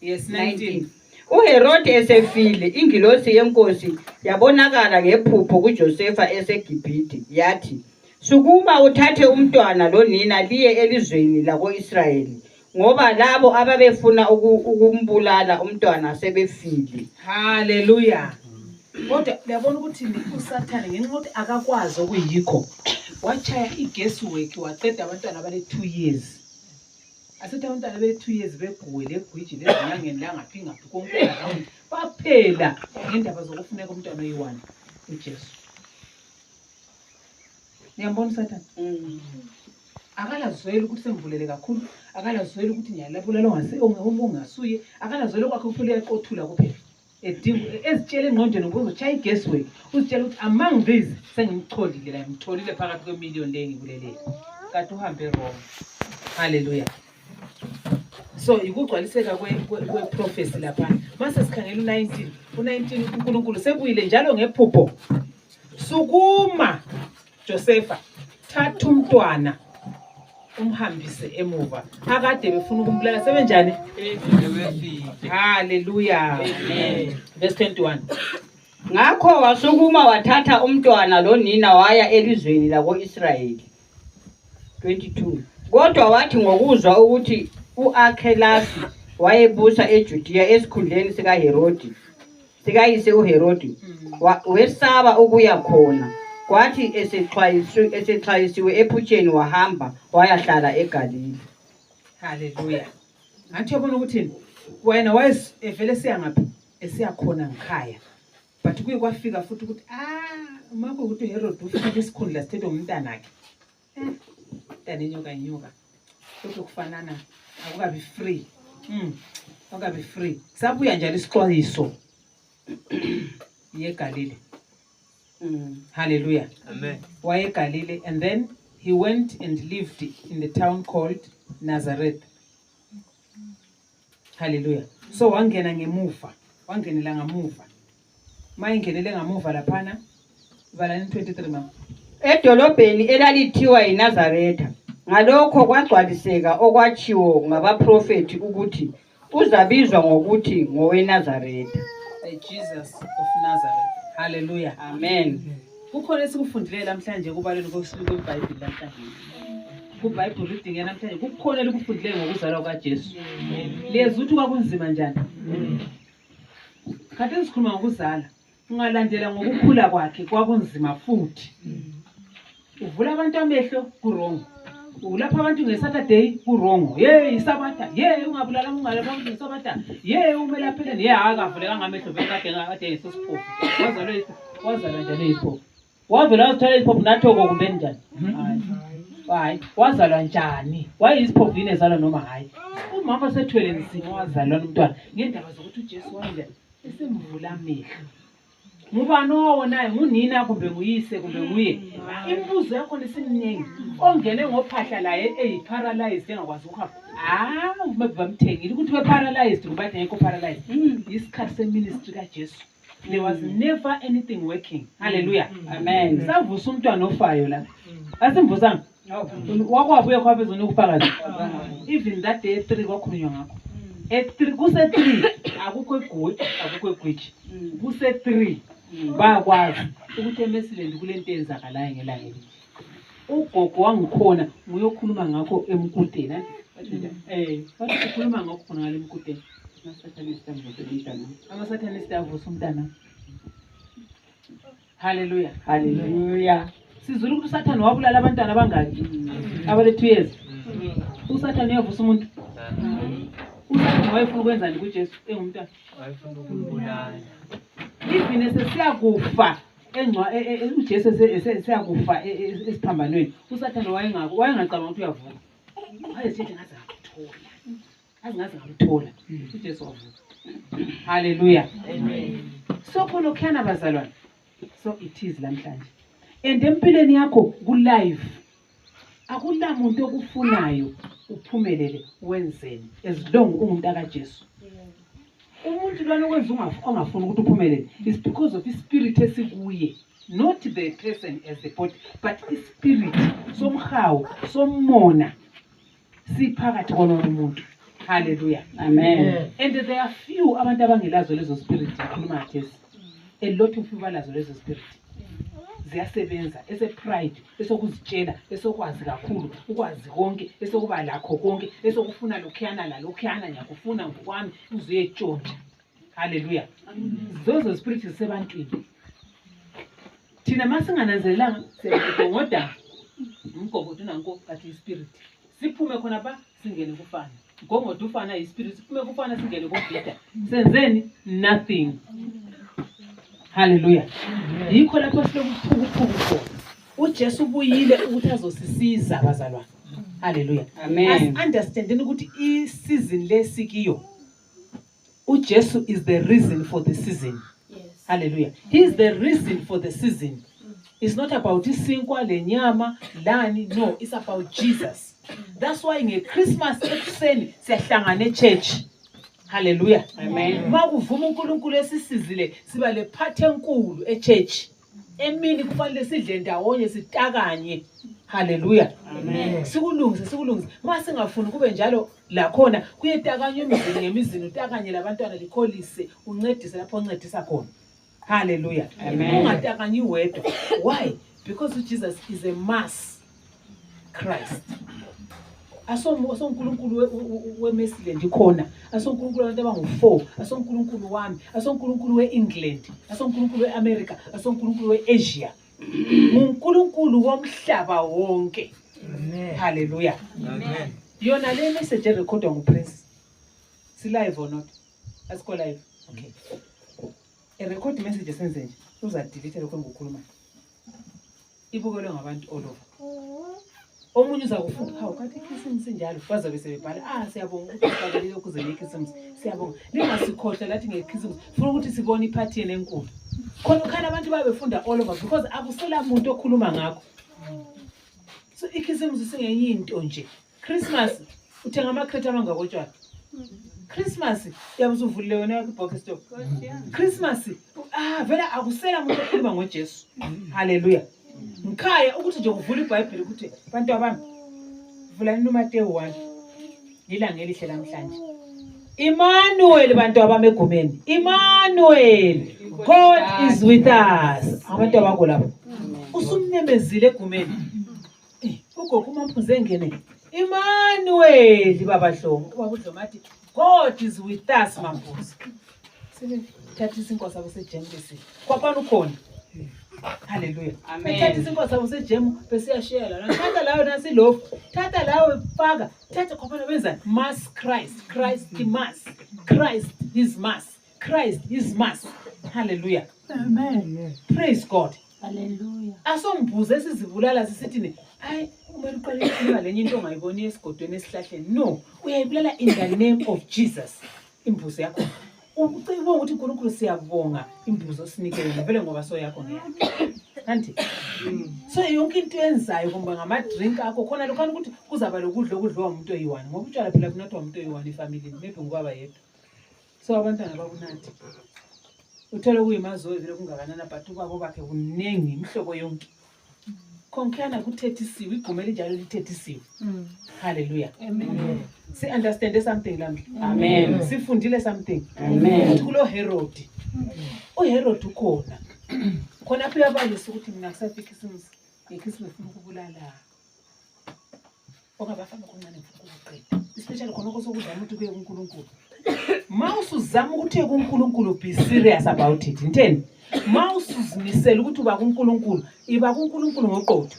Yes, 19. uHerodi esefile ingilosi yenkosi yabonakala ngephupho kuJosefa eseGibhithe yathi, sukuma uthathe umntwana lonina liye elizweni lakoIsrayeli ngoba labo ababefuna ukumbulala umntwana sebefile. Hallelujah. Kodwa uyabona ukuthi uSathane ngenxa ukuthi akakwazi okuyikho wachaya i-guesswork waqeda abantwana abale 2 years. Asithi abantwana abale 2 years begwele egwiji lezinyangeni la ngaphi ngaphi konke around baphela ngendaba zokufuneka umntwana oyi1 uJesu. Ngiyambona uSathane. Akalazwela ukuthi semvulele kakhulu, akalazwela ukuthi ngiyalabulala ongasuye, akalazwela kwakhe kuphela yaqothula kuphela. Edinga ezitshela engqondweni ukuzochaya i-guesswork uzitshela ukuthi among these sengimcholile la ngimtholile phakathi kwemillion le ngibulelele kanti uhambe wrong. Hallelujah. So ikugcwaliseka kwe-prophecy lapha. Mase sikhangela u19 uNkulunkulu sebuyile njalo ngephupho. Sukuma Josefa, thatha umntwana umhambise emuva. Akade befuna ukumbulala sebenjani? Hallelujah. Amen. Verse 21. Ngakho wasukuma wathatha umntwana lonina waya elizweni lakoIsrayeli. 22. Kodwa wathi ngokuzwa ukuthi uArkelasi wayebusa eJudiya esikhundleni sikaHerodi, sikayise uHerodi wesaba ukuya khona kwathi esexhayisiwe ephutsheni wahamba wayahlala eGalile. Hallelujah. Ngathi yabona ukuthi wena wayevele siya ngaphi esiya khona ngikhaya. But kuye kwafika futhi ukuthi mako ukuthi uHerodi ufike isikhundla sithethe umntana wakhe. Mntana inyoka. Lokho kufanana akukabi free. Akukabi free. Sabuya njalo isixwayiso yeGalile. Hallelujah. Amen. Waye Galilee, and then he went and lived in the town called Nazareth. Hallelujah. So wangenela ngamuva. Mayingenele ngamuva laphana valani 23 mama. Edolobheni elalithiwa iNazaretha. Ngalokho kwagcwaliseka okwatshiwo ngabaprofeti ukuthi uzabizwa ngokuthi ngoweNazaretha. Jesus of Nazareth. Hallelujah. Amen. Kukhona esikufundile namhlanje kubaleni kokusuka kweBhayibheli namhlanje. KuBible reading namhlanje kukhona lokufundile ngokuzalwa kaJesu. Lezi uthi kwakunzima njani? Kade sikhuluma ngokuzala. Ungalandela ngokukhula kwakhe kwakunzima futhi. Uvula abantu amehlo kurongo. Ulapha abantu ngeSaturday kurongo. Isabatha. Ungabulala ungalapha abantu ngeSabatha. Umelapheleni. Akavuleka ngamehlo vele kade ngesisiphofu. Wazala njalo isiphofu. Wavela wazithola isiphofu nathoko kumbe njani? Hayi. Wazalwa njani? Wayisiphofu yini ezalwa noma hayi? Umama sethwele nzima wazalwa umntwana. Ngendaba zokuthi uJesu wayenzela esemvula amehlo. Ngubani owonayo ngunina kumbe nguyise kumbe nguye? Imibuzo yakho nesimnengi. Ongene ngophahla laye eyiparalyzed engakwazi ukuhamba. Bamthengile ukuthi weparalyzed kuba ngekho paralyzed. Isikhathi seministry kaJesu. There was never anything working. Hallelujah. Amen. Savusa umntwana ofayo la. Asimvusanga. Wakwabuye kwabezona ukufakaza. Even that day 3 kwakhulunywa ngakho. At 3 kuse 3 akukho egoli akukho egwiji. Kuse 3 bayakwazi ukuthi eMesland kulento enzakalayo ngelanga. Ugogo wangikhona nguyokhuluma ngakho emkuteni. Bathi ukhuluma ngakho khona ngale emkuteni. Amasathanist avusa umntana. Hallelujah. Hallelujah. Sizulu ukuthi uSathane wabulala abantwana abangaki? Abale 2 years. uSathane uyavusa umuntu. uSathane wayefuna ukwenza nje kuJesu engumntwana. Wayefuna ukumbulala. Even esesiyakufa uJesu esesiyakufa esiphambanweni. uSathane wayengacabanga ukuthi uyavuka. Wayesithi ngaze ngamthola. uJesu wavuka. Hallelujah. Amen. So khona khona bazalwane. So it is namhlanje. And empilweni yakho ku-live akulamuntu okufunayo uphumelele wenzeni as long ungumuntu kaJesu. Umuntu lwana okwenza ongafuni ukuthi uphumelele is because of ispirit esikuye, not the person as the body, but ispirit somhawu sommona siphakathi kolona umuntu. Hallelujah. Amen. And there are few abantu abangelazo lezo spirit khuluma ngathi. A lot of people balazo lezo spirit. Ziyasebenza pride esokuzitshela esokwazi kakhulu ukwazi konke esokuba lakho konke esokufuna lokhuyana la lokhuyana ngiyakufuna ngokwami uzuye etshontsha. Hallelujah. Zozo spirit zisebantwini. Thina masingananzelanga siyabongoda umgogodo nanko kathi spirit siphume khona ba singene kufana ngogodo ufana ispirit siphume kufana singene kubhida senzeni nothing. Hallelujah. Yikho lapho silokuphukuphuku. uJesu ubuyile ukuthi azosisiza bazalwane. Hallelujah. Amen. As understanding ukuthi i-season lesikiyo uJesu is the reason for the season. Yes. Hallelujah. He is the reason for the season. It's not about isinkwa lenyama lani, no, it's about Jesus. That's why ngeChristmas ekuseni siyahlangana eChurch. Hallelujah. Amen. Makuvuma uNkulunkulu esisizile siba le party enkulu eChurch. Emini kufanele sidle ndawonye sitakanye. Hallelujah. Amen. Sikulungise. Masingafuni kube njalo la khona kuyetakanywa emizini ngemizini utakanye labantwana likholise uncedise lapho uncedisa khona. Hallelujah. Amen. Ungatakanyi wedwa. Why? Because Jesus is a mass Christ. asonkulunkulu weMesland ikhona, asonkulunkulu abantu abangu-4, asonkulunkulu wami, asonkulunkulu we-England, asonkulunkulu we-America, asonkulunkulu we-Asia. Ngunkulunkulu womhlaba wonke. Hallelujah. Amen. Yona le message erekhodwa nguPrince. Si live or not? Asikho live. Okay. Record message senze nje. Uzadelete lokho ngokukhuluma. Ibukelwe ngabantu all over. Omunye uzakufuna, hawu kanti ikhisimusi njalo bazabe sebebhala, siyabonga ukuthi uqalile ukuze ngekhisimusi. Siyabonga. Lingasikhohle lathi ngekhisimusi. Funa ukuthi sibone iphathi yena enkulu. Khona abantu babefunda all over because akusela umuntu okhuluma ngakho. So ikhisimusi singenye into nje. Christmas uthenga amakrate amangakotshwana. Christmas yabuza uvulile wena ibox store. Christmas vela akusela umuntu okhuluma ngoJesu. Hallelujah. Ngikhaya ukuthi nje uvula iBhayibheli ukuthi bantu abami vulani uMateyu 1. Ilanga elihle namhlanje. Emmanuel bantu abami egumeni. Emmanuel. God is with us. Abantu abakho lapho. Usumnyemezile egumeni. Ugogo uMamphuze engene. Emmanuel baba Dlomo. Ubaba uDlomo athi God is with us Mamphuze. Thatha isinkosi sabo seJembe kwaphana ukhona. Hallelujah. Amen. Thatha isinkosi sabo seJembe besiyashare la. Thatha lawo nasilofu. Thatha lawo faka. Thatha kwaphana benzani? Mass Christ. Christ mass. Christ is mass. Christ is mass. Hallelujah. Amen. Praise God. Hallelujah. Asombuze esizibulala sisithini hayi kumele uqale ukukhuluma lenye into ongayiboni esigodweni esihlahleni. No, uyayibulala in the name of Jesus. Imbuzo yakho. Ucela ukuthi uNkulunkulu siyabonga imbuzo osinikele vele ngoba so yakho ngiyakho. Kanti so yonke into yenzayo kumbe ngama drink akho khona lokhana ukuthi kuzaba lokudla okudliwa umuntu oyi1 ngoba utshwala phela kunathwa umuntu oyi1 efamily maybe ngubaba yedwa. So abantwana babunathi. Uthola kuyimazo vele kungakanana but ubaba bakhe kunengi imhlobo yonke. Konkhana kuthethisiwe igquma elinjalo lithethisiwe. Hallelujah. Amen. Si understand something lamhla. Amen. Sifundile something. Amen. Kulo Herod. Herod ukhona. Khona apho yabalisa ukuthi mina kusafika isimzi. Ngekhisime ufuna ukubulala. Okabafana koncane ufuna ukuqeda. Especially khona okuzokudla umuntu kuye kuNkulunkulu. Mawusuzama ukuthi kuNkulunkulu be serious about it. Inteni? Mawusuzimisela ukuthi uba kuNkulunkulu, iba kuNkulunkulu ngoqotho.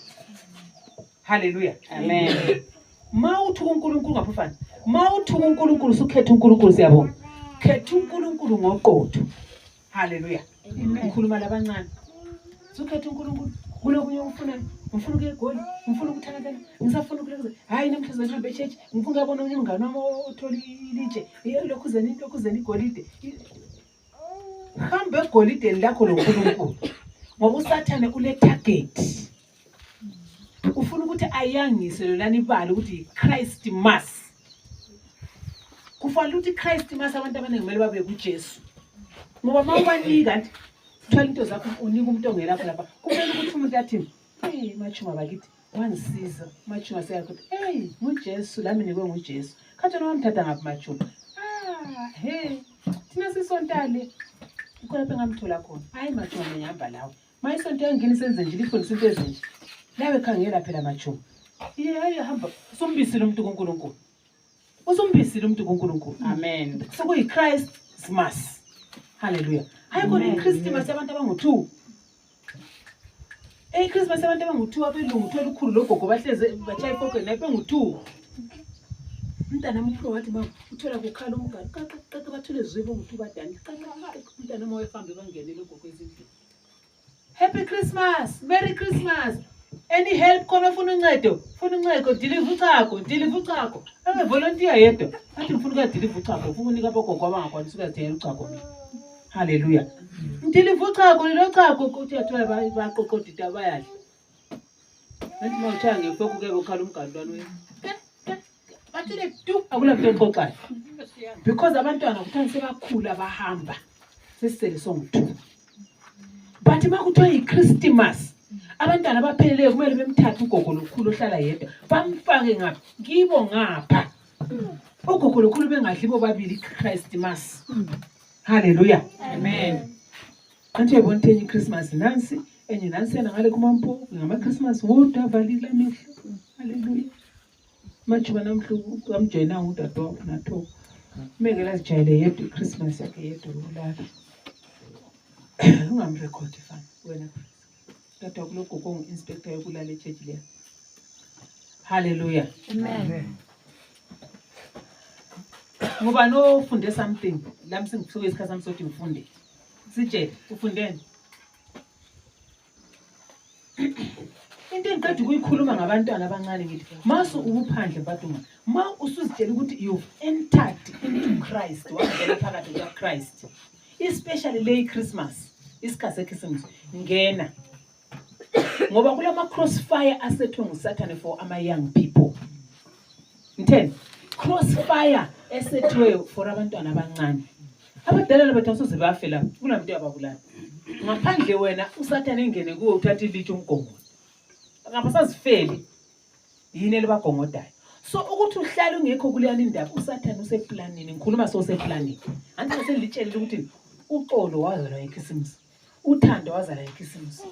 Hallelujah. Amen. Mawuthi kuNkulunkulu ngaphandle. Mawuthi kuNkulunkulu sukhetha uNkulunkulu siyabonga. Khetha uNkulunkulu ngoqotho. Hallelujah. Ngikhuluma labancane. Sukhetha uNkulunkulu. Kulokunye ufuna ukuya egoli, ngifuna ukuthakatha, ngisafuna ukulenza. Hayi namhlanje ngihambe eChurch, ngifuna ukubona umngane wami othola ilitshe. Lokhuzeni igolide. Hamba egolide lakho loNkulunkulu. Ngoba uSathane ule target. Ufuna ukuthi ayangise lolani ibali ukuthi Christ mass. Kufanele ukuthi Christ mass abantu abaningi kumele babe kuJesu. Ngoba mawubanika kanti uthola into zakho unika umuntu ongelapho lapha. Kumele ukuthi umuntu athini? Hey machuma bakithi wangisiza. Machuma seyakho. Hey nguJesu lami nikwe nguJesu. Khathi noma mthatha ngaphi machuma. Hey thina sisontale. Ukhona ngamthola khona. Hayi machuma ngihamba lawo. Mayisonto yangini senze nje lifundisa into ezinje. Lawe khangela phela machuma. Hayi hamba usombisile umuntu kuNkulunkulu. Usombisile umuntu kuNkulunkulu. Amen. So kuyi Christ mass. Hallelujah. Hayi khona iChristmas yabantu abangu2. Christmas yabantu abangu2 abelungu uthola ukhulu logogo bahleze bachaya ifokwe naye bengu2. Umntana mkhulu wathi baba uthola kukhala umgani qaqa bathule zibo ngo2 badani qaqa umntana moya ehambe bangene logogo ezindlini. Happy Christmas, Merry Christmas. Any help khona ufuna uncedo, deliver uchago. Volunteer yedwa. Athi ngifuna ukudeliver uchago, ufuna unika abogogo abangakwanisi ukuzithela uchago mina. Hallelujah. Deliver uchago lochago ukuthi yathola baqoqodida bayadla. Nathi mawuthanga ngefoko ke bokhala umgandwana wethu. Bathi le du akulamntu oxoxayo. Because abantwana kuthanda sebakhula bahamba. Sesisele songu2. But makuthiwa yiChristmas abantwana abapheleleyo kumele bemthathe ugogo lokhulu ohlala yedwa bamfake ngapha ngibo ngapha ugogo lokhulu bengadli bobabili iChristmas. Hallelujah. Amen. Kanti yabona ukuthi iChristmas nansi enye nansi ngale kuMampo ngama Christmas wodwa valile amehlo. Hallelujah. majuba namhlu amjoyinanga udadewabo naThoko mekela zijayele yedwa iChristmas yakhe yedwa yokulala ungamrekhodi fana wena tata kuloko kongu-inspector yokulala echechi leya. Hallelujah. Amen. Ngoba nofunde something lami sengisuke isikhathi sami sokuthi ngifunde sitshele ufundeni into engiqeda ukuyikhuluma ngabantwana abancane ngithi masu ubuphandle mfatunga ma usuzitshela ukuthi you've entered into Christ wangena phakathi kukaChrist especially le Christmas isikhathi sekhisimusi ngena ngoba kulama crossfire asethwe nguSathane for ama young people. Ngitheni crossfire esethwe for abantwana abancane abadala labathu asoze bafe lapha kunamuntu yababulala ngaphandle wena uSathane engene kuwe uthatha ilitshe umgongo ngapasazifeli yini elibagongodayo. So ukuthi uhlale ungekho kuleyani indaba uSathane useplanini ngikhuluma soseplanini anti selitshelile ukuthi uxolo wazalwa ekhisimusi uthando wazalwa ekhisimusi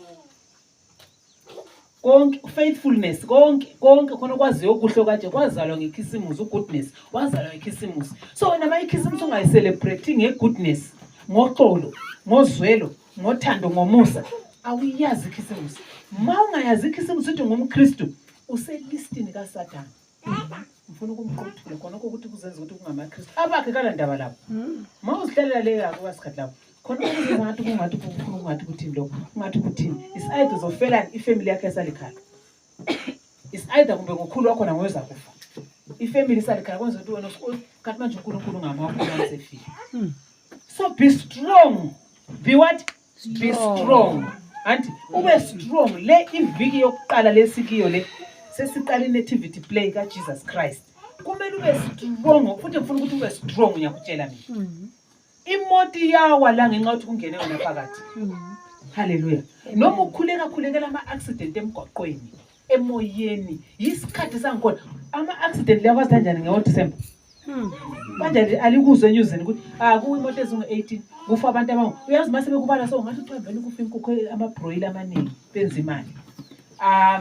konke faithfulness konke khona kwaziyo okuhle kanje kwazalwa ngekhisimusi ugoodness wazalwa ekhisimusi. So wena mayikhisimusi ungayicelebrate ngegoodness ngoxolo ngozwelo ngothando ngomusa awuyazi ikhisimusi. Ma ungayazi ikhisimusi uthi ngumKristu uselistini kaSathane. Ngifuna ukumqothula khona ukuthi kuzenza ukuthi kungamaKristu abakhe kala ndaba lapho ma uzihlalela leyo yakho kwasikhathi lapho khona ukuze ngathi kuthini lokho ungathi kuthini is either zofela ifamily yakhe esalikhaya is either kumbe ngokhulu wakho naweza kufa ifamily isalikhaya kwenza ukuthi wena kanti manje uNkulunkulu ngamakhulu asefile. So be strong, be what, be strong anti ube strong le iviki yokuqala lesikiyo le sesiqala inativity play kaJesus Christ kumele ube strong futhi ngifuna ukuthi ube strong ngiyakutshela mina imoti yawa la ngenxa ukuthi kungene wena phakathi. Hallelujah. Noma ukhulekela ama accident emgwaqweni emoyeni isikhathi sangikhona ama accident leyo kwazitanjani ngeDecember manje alikuzwe enyuzeni ukuthi ku imoto ezingu 18 kufa abantu abangu uyazi mase bekubala so ngathi uthembele kufa inkukhu ama broiler amaningi benza imali.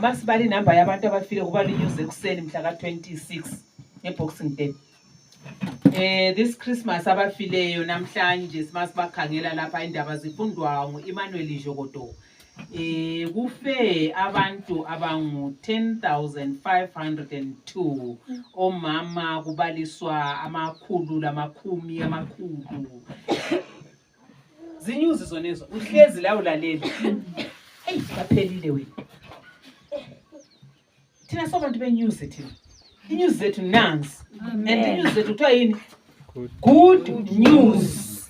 Masibali inamba yabantu abafile kubala inews ekuseni mhla ka26 ngeBoxing Day. This Christmas abafileyo namhlanje simasibakhangela lapha indaba zifundwa nguEmmanuel Jogoto. Kufe abantu abangu 10,502 omama kubaliswa amakhulu lamakhumi amakhulu. Zinyuzi zonezo uhlezi la ulaleli. Hey baphelile wena. Thina sobantu benews thina. Inews zethu nansi. And inews zethu kuthiwa yini? Good news.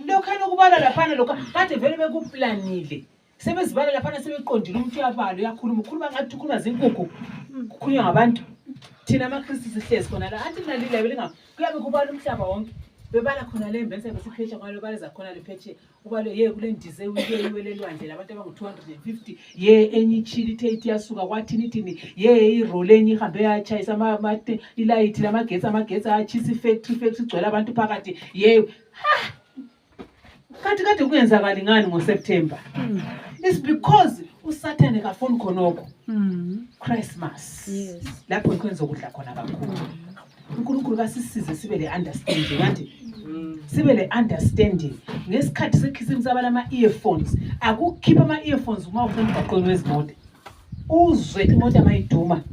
Lokho kubala laphana lokho kade vele bekuplanile. Sebezibala laphana sebeqondile umuntu uyabalo uyakhuluma ngathi ukhuluma zinkukhu kukhulunywa ngabantu. Thina amaKristu sihlezi khona la athi nalile belinga kuyabe kubala umhlaba wonke bebala khona le mbenze besiphetsha kwalo bale zakhona lephethe ubale kule ndize uyiwelelwandle abantu abangu 250 enye ichili tate yasuka kwathini irole enye ihambe yachayisa amate ilight lamagetsi achisa factory igcwele abantu phakathi kade kuyenzakala ngani ngoSeptember. It's because uSathane kafuni khonoko Christmas lapho ikwenza ukudla khona kakhulu. uNkulunkulu kasisize sibe le understanding kanti sibe le understanding ngesikhathi sekhisimusi abalama earphones akukhipha ama earphones uma usemgaqweni wezimoto uzwe imoto amayiduma.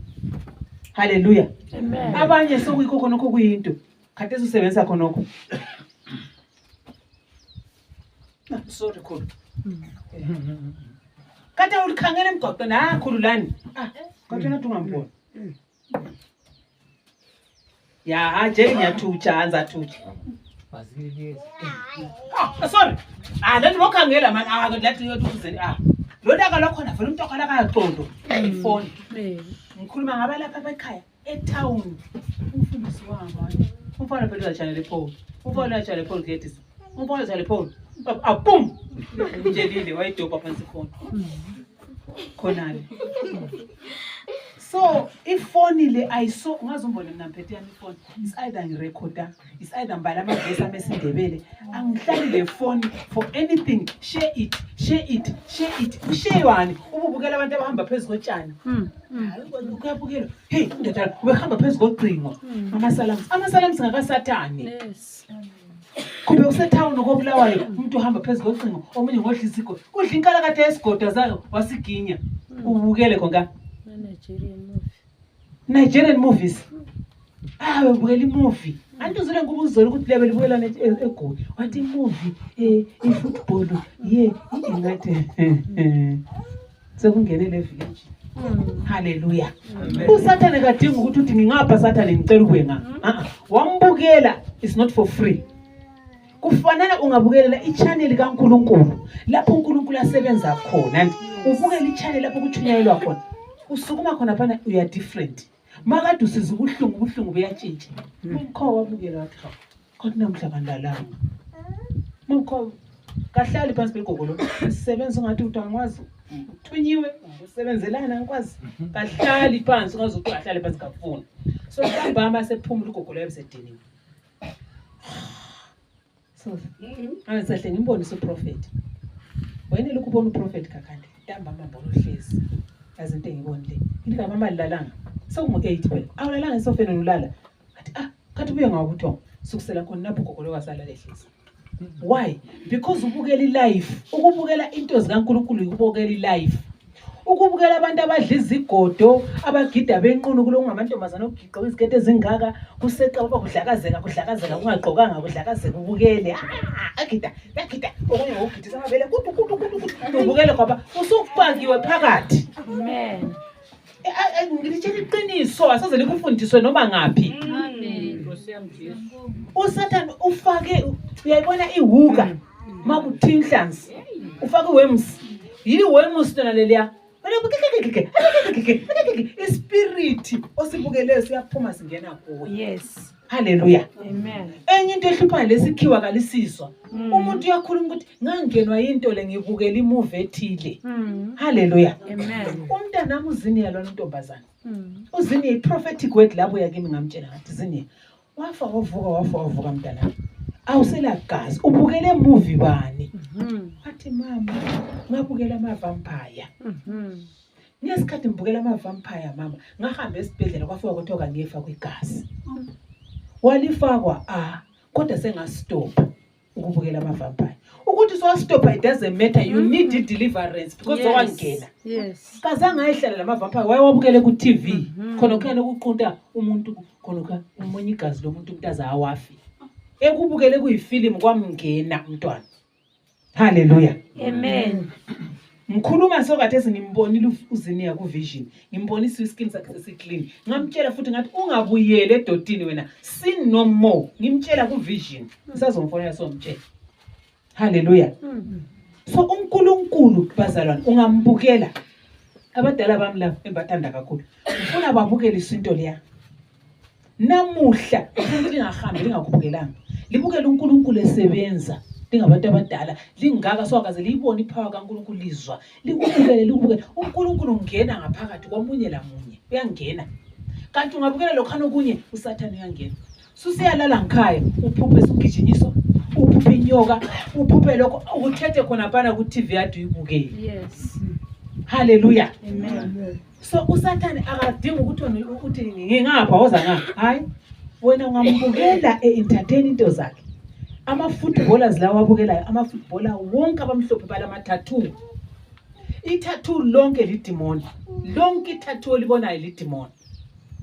Hallelujah. Amen. Abanye sokuyikho khonokho kuyinto khathesi usebenza khonokho. Sorry khulu. Kade ulikhangela emgaqweni khululani kade nathi ungambona aje ngiyathutsha anza thutsha sorry lento mokhangela man lathi yothuzeni lo daka lokhona vele umuntu okhala kayaxondo ifoni ngikhuluma ngabalapha bekhaya etown umfundisi wangabani umfana phela channel Paul umfana channel Paul Gates umfana channel Paul boom njelile wayidopha phansi phone khonale So ifoni le ayiso ungazombona mina ngiphethe yami ifoni is either ngirecorda is either mbala amavesi amesindebele angihlali le phone for anything share it ushare wani ububukela abantu abahamba phezulu kotshani ukuyabukela hey ndodana ubehamba phezulu kocingo amasalams ngakasathane Yes. kube usetown kokubulawayo umuntu uhamba phezulu kocingo omunye ngodla isigodi udla inkala kade yesigoda zayo wasiginya ubukele konka Nigerian movies. Ubukela imovie. Andizule ngubuzolo ukuthi level bukelana eGoli. Wathi movie ifootball ingathi sekungenele village. Hallelujah. USathane kadinga ukuthi uthi ngingapha Sathane ngicela ukwenga. Wambukela is not for free. Kufanele ungabukelela ichannel kaNkulunkulu lapho uNkulunkulu asebenza khona. Ubukela ichannel lapho kuthunyelwa khona. Usukuma khona phana uya different. Makade usiza ubuhlungu buyatshintsha. Umkho wabukela wathi kodwa namhla kandalanga. Umkho kahlali phansi begogolo. Sisebenza ungathi uthi angikwazi. Uthunyiwe usebenzelana ngikwazi. Kahlali phansi ungazi ukuthi kahlali phansi kafuna. So ntambama sephumula ugogolo yabesediniwe. So angisahle ngimbonisa uprofeti. Wena lokhu ubona uprofeti kakande. Ntambama mbona uhlezi. Yazi into engibonile. Ngika mama lilalanga. Sekungu-8 phela. Awulalanga esofeni ulala. Athi kathi ubuye ngawubuthongo. Sukusela khona lapho ugogolo wasala lehlisa. Why? Because ubukela ilife. Ukubukela into zikaNkulunkulu ukubukela ilife. Ukubukela abantu abadla izigodo, abagida benqunu kulo ngamantombazana ogiqa izikete ezingaka, kuseqa baba kudlakazeka kungaqokanga kudlakazeka ubukele. Agida. Okunye ngokugidisa amabele kutu. Ubukele kwaba usukufakiwe phakathi. Amen. Ngilitshela iqiniso asaze likufundiswe noma ngapi. Amen. USathane ufake uyayibona ihuka makuthinhlanzi ufake iworms yini worms tona leliya ispirit osibukeleyo siyaphuma singena kuwe. Yes. Hallelujah. Amen. Enye into ehlupha lesikhiwa kalisizwa umuntu uyakhuluma ukuthi ngangenwa into le ngibukela imovie ethile. Hallelujah. Amen. Umntanami uzini yalona intombazana. Uzini i-prophetic word lapho yakimi ngamtshela ngathi zini wafa wavuka mntana. Awusela gazi ubukele movie bani? Wathi mama ngabukela ama-vampire. Ngesikhathi ngibukela ama-vampire mama ngahamba esibhedlela kwafika kuthiwa ngiyefa kwegazi. Walifakwa kodwa sengastop ukubukela ama-vampire. Ukuthi so-stop it doesn't matter, you need deliverance because owangena. Yes. Kazange ayihlala lama-vampire wayewabukele ku-TV khona kukhona ukuqunta umuntu khona umunye igazi lomuntu umntazi awafi. Ekubukele kuyifilimu kwamngena umntwana. Hallelujah. Amen. Ngikhuluma sokathesi ngimbonile uZiniya ku-vision. Ngimbonisa iskin sakhe sesiclean. Ngamtshela futhi ngathi ungabuyele edotini wena. Sin no more. Ngimtshela ku-vision. Ngisazomfonela somtshela. Hallelujah. So uNkulunkulu bazalwane ungambukela. Abadala bami la embathanda kakhulu. Ufuna babukele isinto leya. Namuhla lingahambi lingakubukelanga. Libukele uNkulunkulu esebenza. Lingabantu abadala lingaka sokaze liyibona ipower kaNkulunkulu lizwa. Likubukele. uNkulunkulu ungena ngaphakathi komunye lamunye. Uyangena. Kanti ungabukela lokhana okunye uSathane uyangena. Susiyalala ngikhaya uphuphe sugijinyiso. Uphuphe inyoka, uphuphe lokho ukuthethe khona phana ku-TV yadu uyibukele. Yes. Hallelujah. Amen. So uSathane akadinga ukuthi ngingapha woza ngapha. Hayi. Wena ungambukela entertain into zakhe. Ama-footballers lawa wabukelayo, ama-footballer wonke abamhlophe balama-tattoo. I-tattoo lonke lidimoni. Lonke i-tattoo libonayo lidimoni.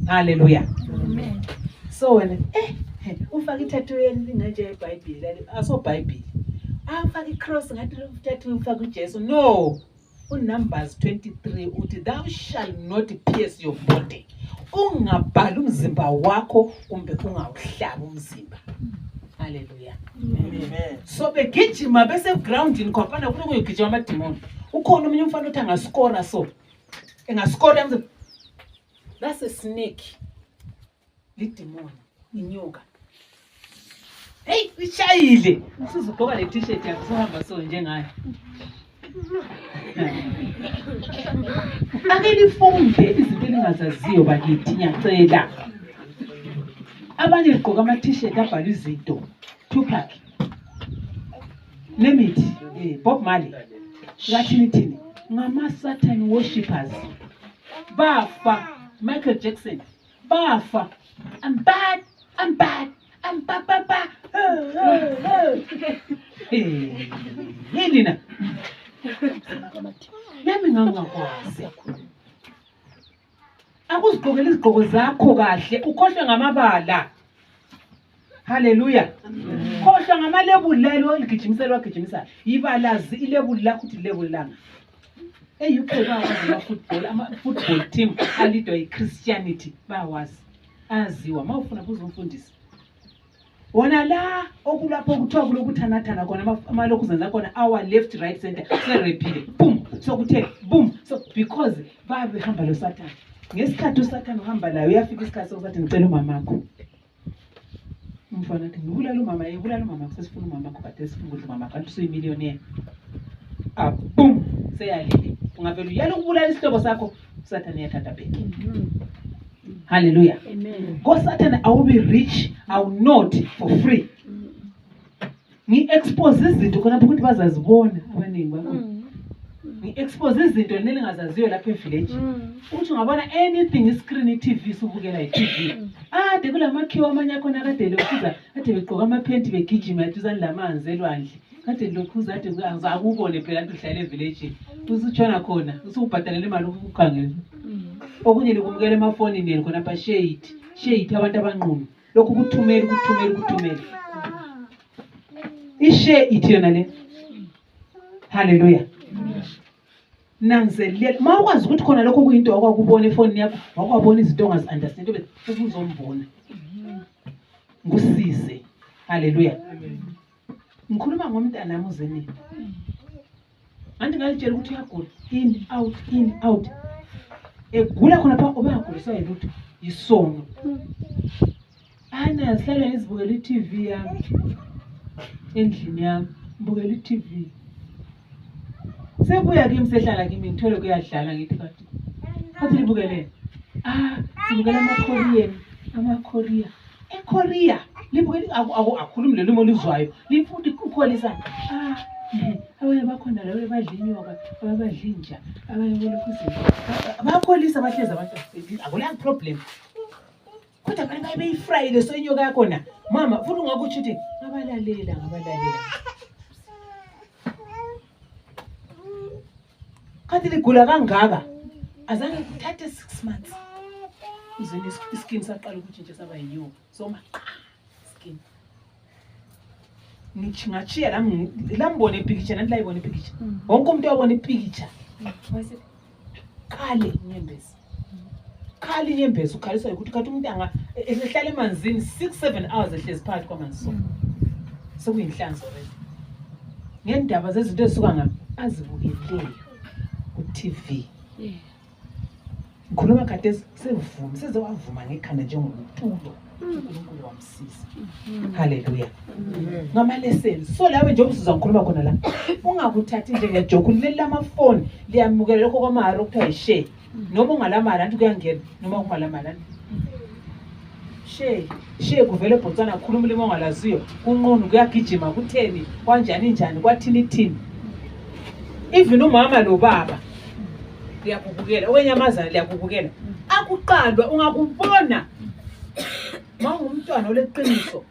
Hallelujah. Amen. So wena ufaka i-tattoo enganje eBhayibheli asoBhayibheli. Afaka i-cross ngathi tattoo ufaka uJesu. No. Numbers 23 uthi thou shall not pierce your body. Ungabhala umzimba wakho kumbe ungawuhlaba umzimba. Hallelujah. Amen. So begijima bese groundini khophana kulo kuyogijima amadimoni. Ukhona umunye umfana uthi angascora so. Engascora yamze. That's a snake. Lidimoni, inyoka. Hey, ishayile. Usizugqoka le t-shirt yakho sohamba so njengayo. ake lifunde izinto elingazaziyo bakithi ngiyacela. Abanye ligqoka ama-t-shirt abhalwe izinto Tupac, name it, Bob Marley, ngathini thini ngama-Satan worshippers. Bafa Michael Jackson, bafa I'm bad, I'm bad, I'm ba ba ba. Yini na nami ngangakwazi akuzigqokela izigqoko zakho kahle ukhohlwe ngamabala. Haleluya. Khohlwa ngamalebuli lelo eligijimisela wagijimisa ibalazi ilebuli lakho uthi ilebuli langa. UK bawazi ama-football team alidwa yi-Christianity bawazi aziwa mawufuna kuzumfundisa. Wona la okulapho kuthiwa kulokuthandathana khona amalokhu zenza khona our left right center serephile boom sokuthe boom so because babehamba lo Satan. Ngesikhathi uSatan uhamba layo uyafika isikhathi sokuthi ngicela umamakho. Umfana athi ngibulala umama yebulala umama sesifuna umamakho kade sifuna ukuthi umama kanti usuyimillionaire. Boom seyalile ungavela uyala ukubulala isihlobo sakho uSatan uyathatha bheki. Hallelujah. Amen. Go Satan, I will be rich, I will not for free. Ngi-expose izinto khona ukuthi bazazibona abaningi bakho. Ngi-expose izinto nelingazaziyo lapha e-village. Uthi ungabona anything iscreen i-TV subukela i-TV. Ade kulamakhiwa amanye akhona kade lokhuza ade begqoka amaphenti begijima eduzane lamanzi elwandle. Kade lokhuza ade akubone phela kanti uhlala e-village. Usutshona khona, usubhadalele imali ukukhangela. Okunye likumukela emafonini yenu khona apha shade abantu abanqunu. Lokhu kuthumela. Ishare ithi yona le. Hallelujah. Nanzelela mawukwazi ukuthi khona lokho kuyinto akwakubona efonini yakho wakwabona izinto ongazi-understand bese uzombona ngusize. Hallelujah. Ngikhuluma ngomntana nami uzenini. Anti ngalitshela ukuthi uyagula in out. Egula khona pha obayaguliswa yilutho yisono. Ana sihlala ngizibukela i-TV yami endlini yami ngibukela i-TV. Sebuya kimi sehlala kimi ngithole kuyadlala ngithi kathi libukele. Sibukela ama-Korea. eKorea libukeli akhulumi lelo molizwayo lifuthi ukholisa abanye bakhona lawe badla inyoka abadla inja abanye bolokhu bakholisa bahleza abantu akula problem kodwa bani bayifrayile so inyoka yakona mama futhi ungakuthi uthi ngabalalela kanti ligula kangaka azange kuthathe 6 months uzini iskin saqala ukutshintsha saba yiyo so skin ngichingachiya lambone picture nanti la ibone picture wonke umuntu wabona ipicture wase khale inyembezi ukhaliswa ukuthi kathi umuntu anga ehlala emanzini 6-7 hours ehlezi phakathi kwamanzi so kuyinhlanzo already ngendaba zezinto ezisuka ngapha azibukeleyo ku TV ngikhuluma kade sevuma sezewavuma ngekhanda njengomtulo uNkulunkulu wamsiza haleluya ngama lessons so lawe nje umsiza ngikhuluma khona la ungakuthathi njengejoke leli lamafoni liyamukela lokho kwamahara okuthiwa share noma ungalamali anti kuyangena noma kungalamali anti share kuvele Botswana khuluma ulimi ongalaziyo kunqunu kuyagijima kutheni njani kwathini even umama lo baba liyakubukela okwenyamazana liyakubukela akuqalwa ungakubona mawungumntwana oleqiniso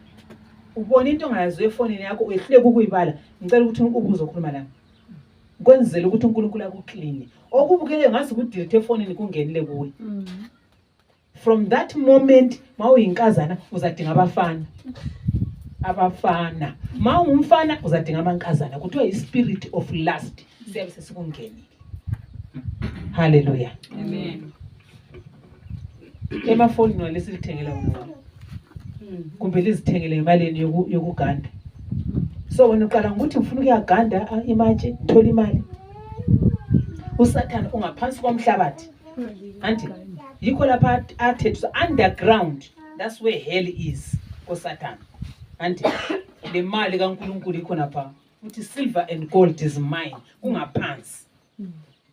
ubona into ongayaziyo efonini yakho uyehluleka ukuyibala ngicela ukuthi ubuzokhuluma la kwenzele ukuthi uNkulunkulu akuclean okubukele ngazi kudelete efonini kungenile kuwe from that moment mawuyinkazana uzadinga abafana mawungumfana uzadinga amankazana kuthiwa i-spirit of lust siyabe sesikungenile haleluya amen emafonini walesilithengela umuntu kumbe lizithengele imaleni yokuganda so wena uqala ukuthi ufuna ukuyaganda imatshe uthola imali uSathane ungaphansi komhlabathi anti yikho lapha athethe underground that's where hell is uSathane anti le mali kaNkulunkulu ikhona pha uthi silver and gold is mine kungaphansi.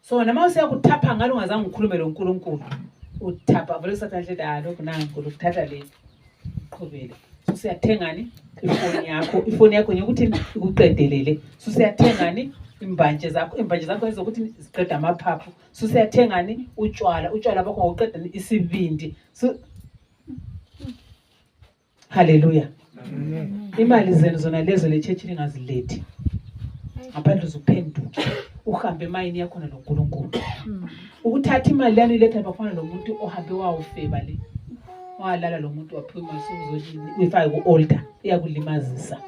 So nama usiyakuthapha ngalo ungazange ukhulume lo nkulunkulu uthapha vele usathi lokhu nangu ukuthatha le uqhubele. So siyathengani ifoni yakho nyokuthi ikuqedelele. So siyathengani imbanje zakho ezokuthi ziqeda amaphaphu. So siyathengani utshwala bakho ngokuqeda isibindi. So hallelujah. Imali zenu zona lezo le church lingazilethi. Ngaphandle uzuphenduke uhambe emayini yakho na loNkulunkulu. Ukuthatha imali lani iletha bafana nomuntu ohambe wawufeba le. Walala lo muntu waphiwa imali sokuzojini uyifake ku-altar iyakulimazisa.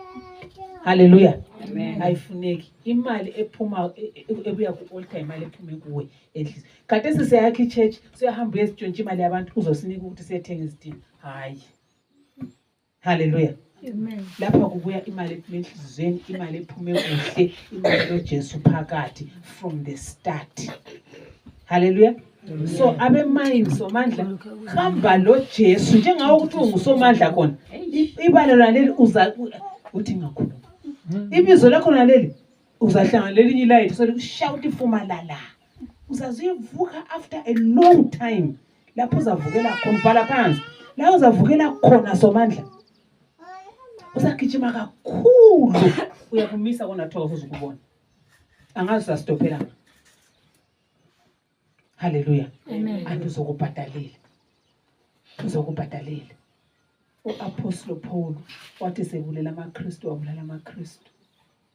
Hallelujah. Amen. Ayifuneki imali ephuma ebuya ku-altar imali ephume kuwe endlini. Kade sisiyakha i-church siyahamba uyesitshontsha imali yabantu uzosinika ukuthi siyethenga izidingo. Hayi. Hallelujah. Amen. Lapha kubuya imali ephume enhlizweni, imali ephume kuhle, imali loJesu phakathi from the start. Hallelujah. So abemayini somandla hamba loJesu njengawo ukuthi ungusomandla khona. Ibalo laleli uza uthi ngakhuluma. Ibizo lakho naleli uzahlangana lelinye ilight so shout ifumalala. Uzazivuka after a long time. Lapho uzavukela khona bhala phansi. La uzavukela khona somandla. Usagijima kakhulu uyakumisa kona thokoza uzukubona. Angazi sastophela. Hallelujah. Amen. Andizokubhadalela. Uzokubhadalela. U-Apostle Paul wathi sebulela amaKristu wabulala amaKristu.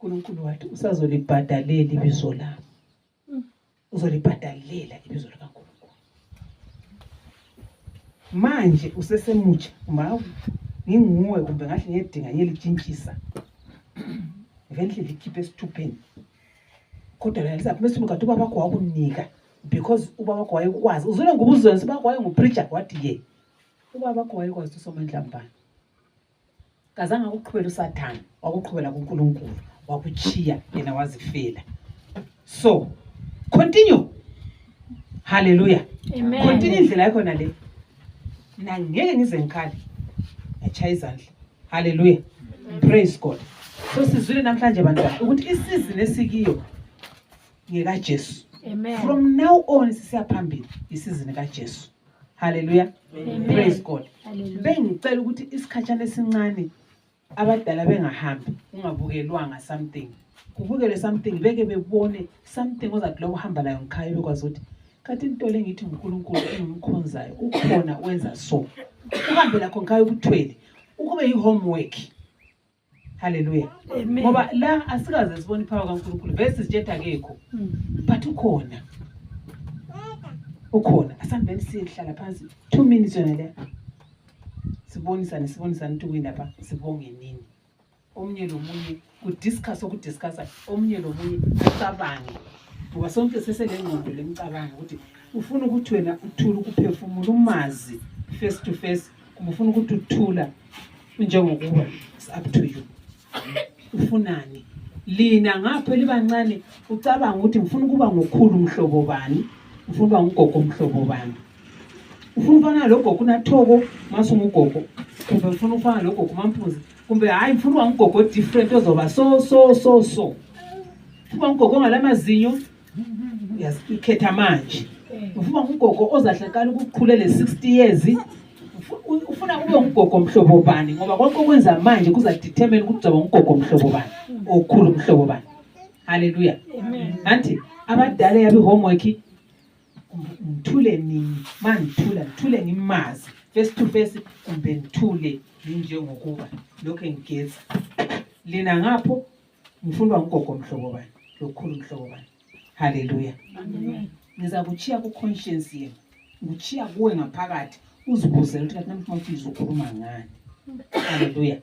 uNkulunkulu wathi usazolibhadalela ibizo lami. Uzolibhadalela ibizo likaNkulunkulu. Manje usesemutsha mawu nginguwe kumbe ngahle ngiyedinga ngelijintshisa. Vele likhiphe esithupeni. Kodwa la lisa mase mukati ubaba wakho wakunika because ubaba wakho wayekwazi. Uzule ngubuzweni ubaba wakho ngupreacher wathi ye. Ubaba wakho wayekwazi usomandla mbani. Kazange ukuqhubela uSathane, wakuqhubela kuNkulunkulu, wakuchiya yena wazifela. So, continue. Hallelujah. Amen. Continue indlela yakho nale. Na ngeke ngize ngikhali. Echaya izandla. Hallelujah. Praise God. So sizwile namhlanje bantwana ukuthi isizini esikiyo ngeka Jesu. Amen. From now on sisiya phambili isizini kaJesu. Hallelujah. Amen. Praise God. Hallelujah. Bengicela ukuthi isikhatshana esincane abadala bengahambi ungabukelwanga something. Kubukele something beke bebone something ozathi lo uhamba layo ngikhaya bekwazi ukuthi kathi into lengithi uNkulunkulu engimkhonzayo ukhona wenza so. Uhambe lakho ngikhaya ukuthwele ukube yi-homework. Hallelujah. Amen. Ngoba la asikaze sibone ipower kaNkulunkulu vese sithetha akekho but ukhona. Ukhona asambeni sihlala phansi 2 minutes yona le. Sibonisane ukuthi kuyindaba sibonge nini. Omnye lomunye ukudiscussa omnye lomunye ucabange. Ngoba sonke seselengqondo lemcabango ukuthi ufuna ukuthi wena uthula ukuphefumula umazi face to face kumbe ufuna ukuthi uthula njengokuba it's up to you. Ufunani? Lina ngapho libancane ucabanga ukuthi ngifuna ukuba ngokhulu umhlobo bani? Ufuna ukuba ngugogo umhlobo bani? Ufuna ukufana logogo kunathoko mase ungugogo. Kumbe ufuna ukufana logogo mampuzi. Kumbe hayi ufuna ukuba ngugogo different ozoba so. Ufuna ngugogo ongalamazinyo. Ikhetha manje. Ufuna ngugogo ozahlakala ukukhulele 60 years. Ufuna ube ngugogo umhlobo bani ngoba konke okwenza manje kuza determine ukuthi uzoba ngugogo umhlobo bani okhulu umhlobo bani. Hallelujah. Amen. Anti abadala yabi homework ngithule nini ngithule ngimazi face to face kumbe ngithule njengokuba lokho engigeza lina ngapho ngifundwa ngugogo umhlobo bani lokhulu umhlobo bani. Hallelujah. Amen. Ngizakuchiya ku conscience yenu ngichiya kuwe ngaphakathi uzibuzele ukuthi kathi namhlanje uzokhuluma ngani. Hallelujah.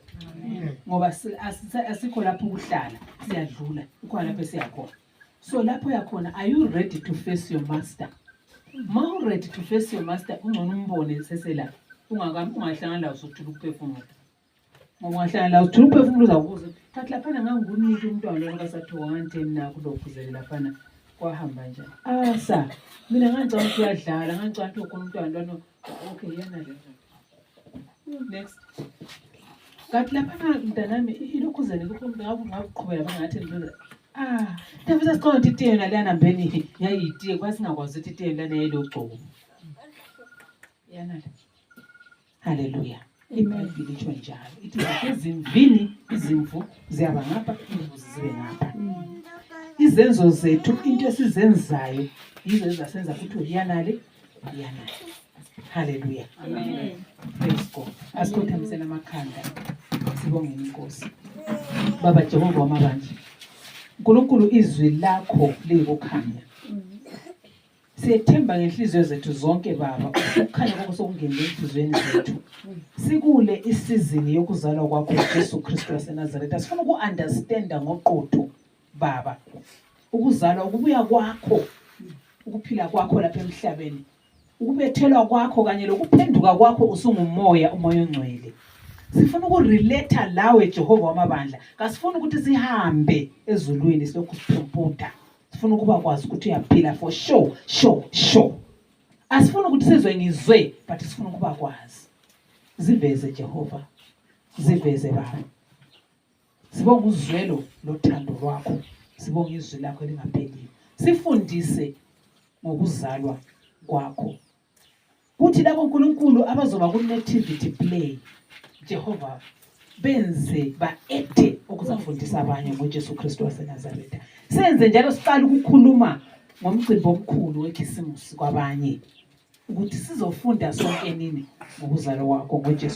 Ngoba asikho lapho ukuhlala siyadlula ukhona lapho siyakhona. So lapho yakhona are you ready to face your master? Ma u ready to face your master ungcono umbone sesela ungahlangana la usuthula ukuphefumula. Ngoba ungahlangana la uthula ukuphefumula uzakubuza thathi lapha nganguniki umntwana lo kasathoka nganteni nakho lokuzele lapha kwahamba njani. Sa mina ngangicela ukuthi uyadlala ngangicela ukuthi ukhona umntwana lo okay yana le. Next. kanti laphana mntanami ilokhuzeni ngakuqhubela bangathi ndafisa sikhona ukuthi itiye yona leyana mbeni yayitiye kwasingakwazi ukuthi itiye lana yayilogcobo yanale. Haleluya. iBhayibheli itsho njalo ithi ezimvini izimvu ziyaba ngapha imbuzi zibe ngapha. Izenzo zethu into esizenzayo yizo ezasenza ukuthi yanale. Haleluya. Amen. Praise God. Asikhothamseni amakhanda sibongeni inkosi. Baba Jehova wamabandla, uNkulunkulu izwi lakho likukhanya. Siyethemba ngenhliziyo zethu zonke Baba ukukhanya kwakho sokungenile enhliziyweni zethu. Sikule isizini yokuzalwa kwakho uJesu Kristu waseNazaretha. Asifuna uku-understanda ngoqotho Baba ukuzalwa ukubuya kwakho, ukuphila kwakho lapha emhlabeni, ukubethelwa kwakho kanye lokuphenduka kwakho usungumoya, umoya ongcwele. Sifuna ukurelate lawe Jehova wamabandla. Kasifuna ukuthi sihambe ezulwini silokhu siphumputa. Sifuna ukuba kwazi ukuthi uyaphila for sure. Asifuna ukuthi sizwe ngizwe, but sifuna ukuba kwazi. Ziveze Jehova, ziveze Baba. Sibonga uzwelo lothando lwakho, sibonga izwi lakho elingapheliyo. Sifundise ngokuzalwa kwakho. Kuthi labo uNkulunkulu abazoba ku-nativity play Jehova benze baethe ukuzafundisa abanye ngoJesu Kristu waseNazaretha. Senze njalo siqala ukukhuluma ngomcimbi omkhulu wekhisimusi kwabanye ukuthi sizofunda sonke nini ngokuzalwa kwakho ngoJesu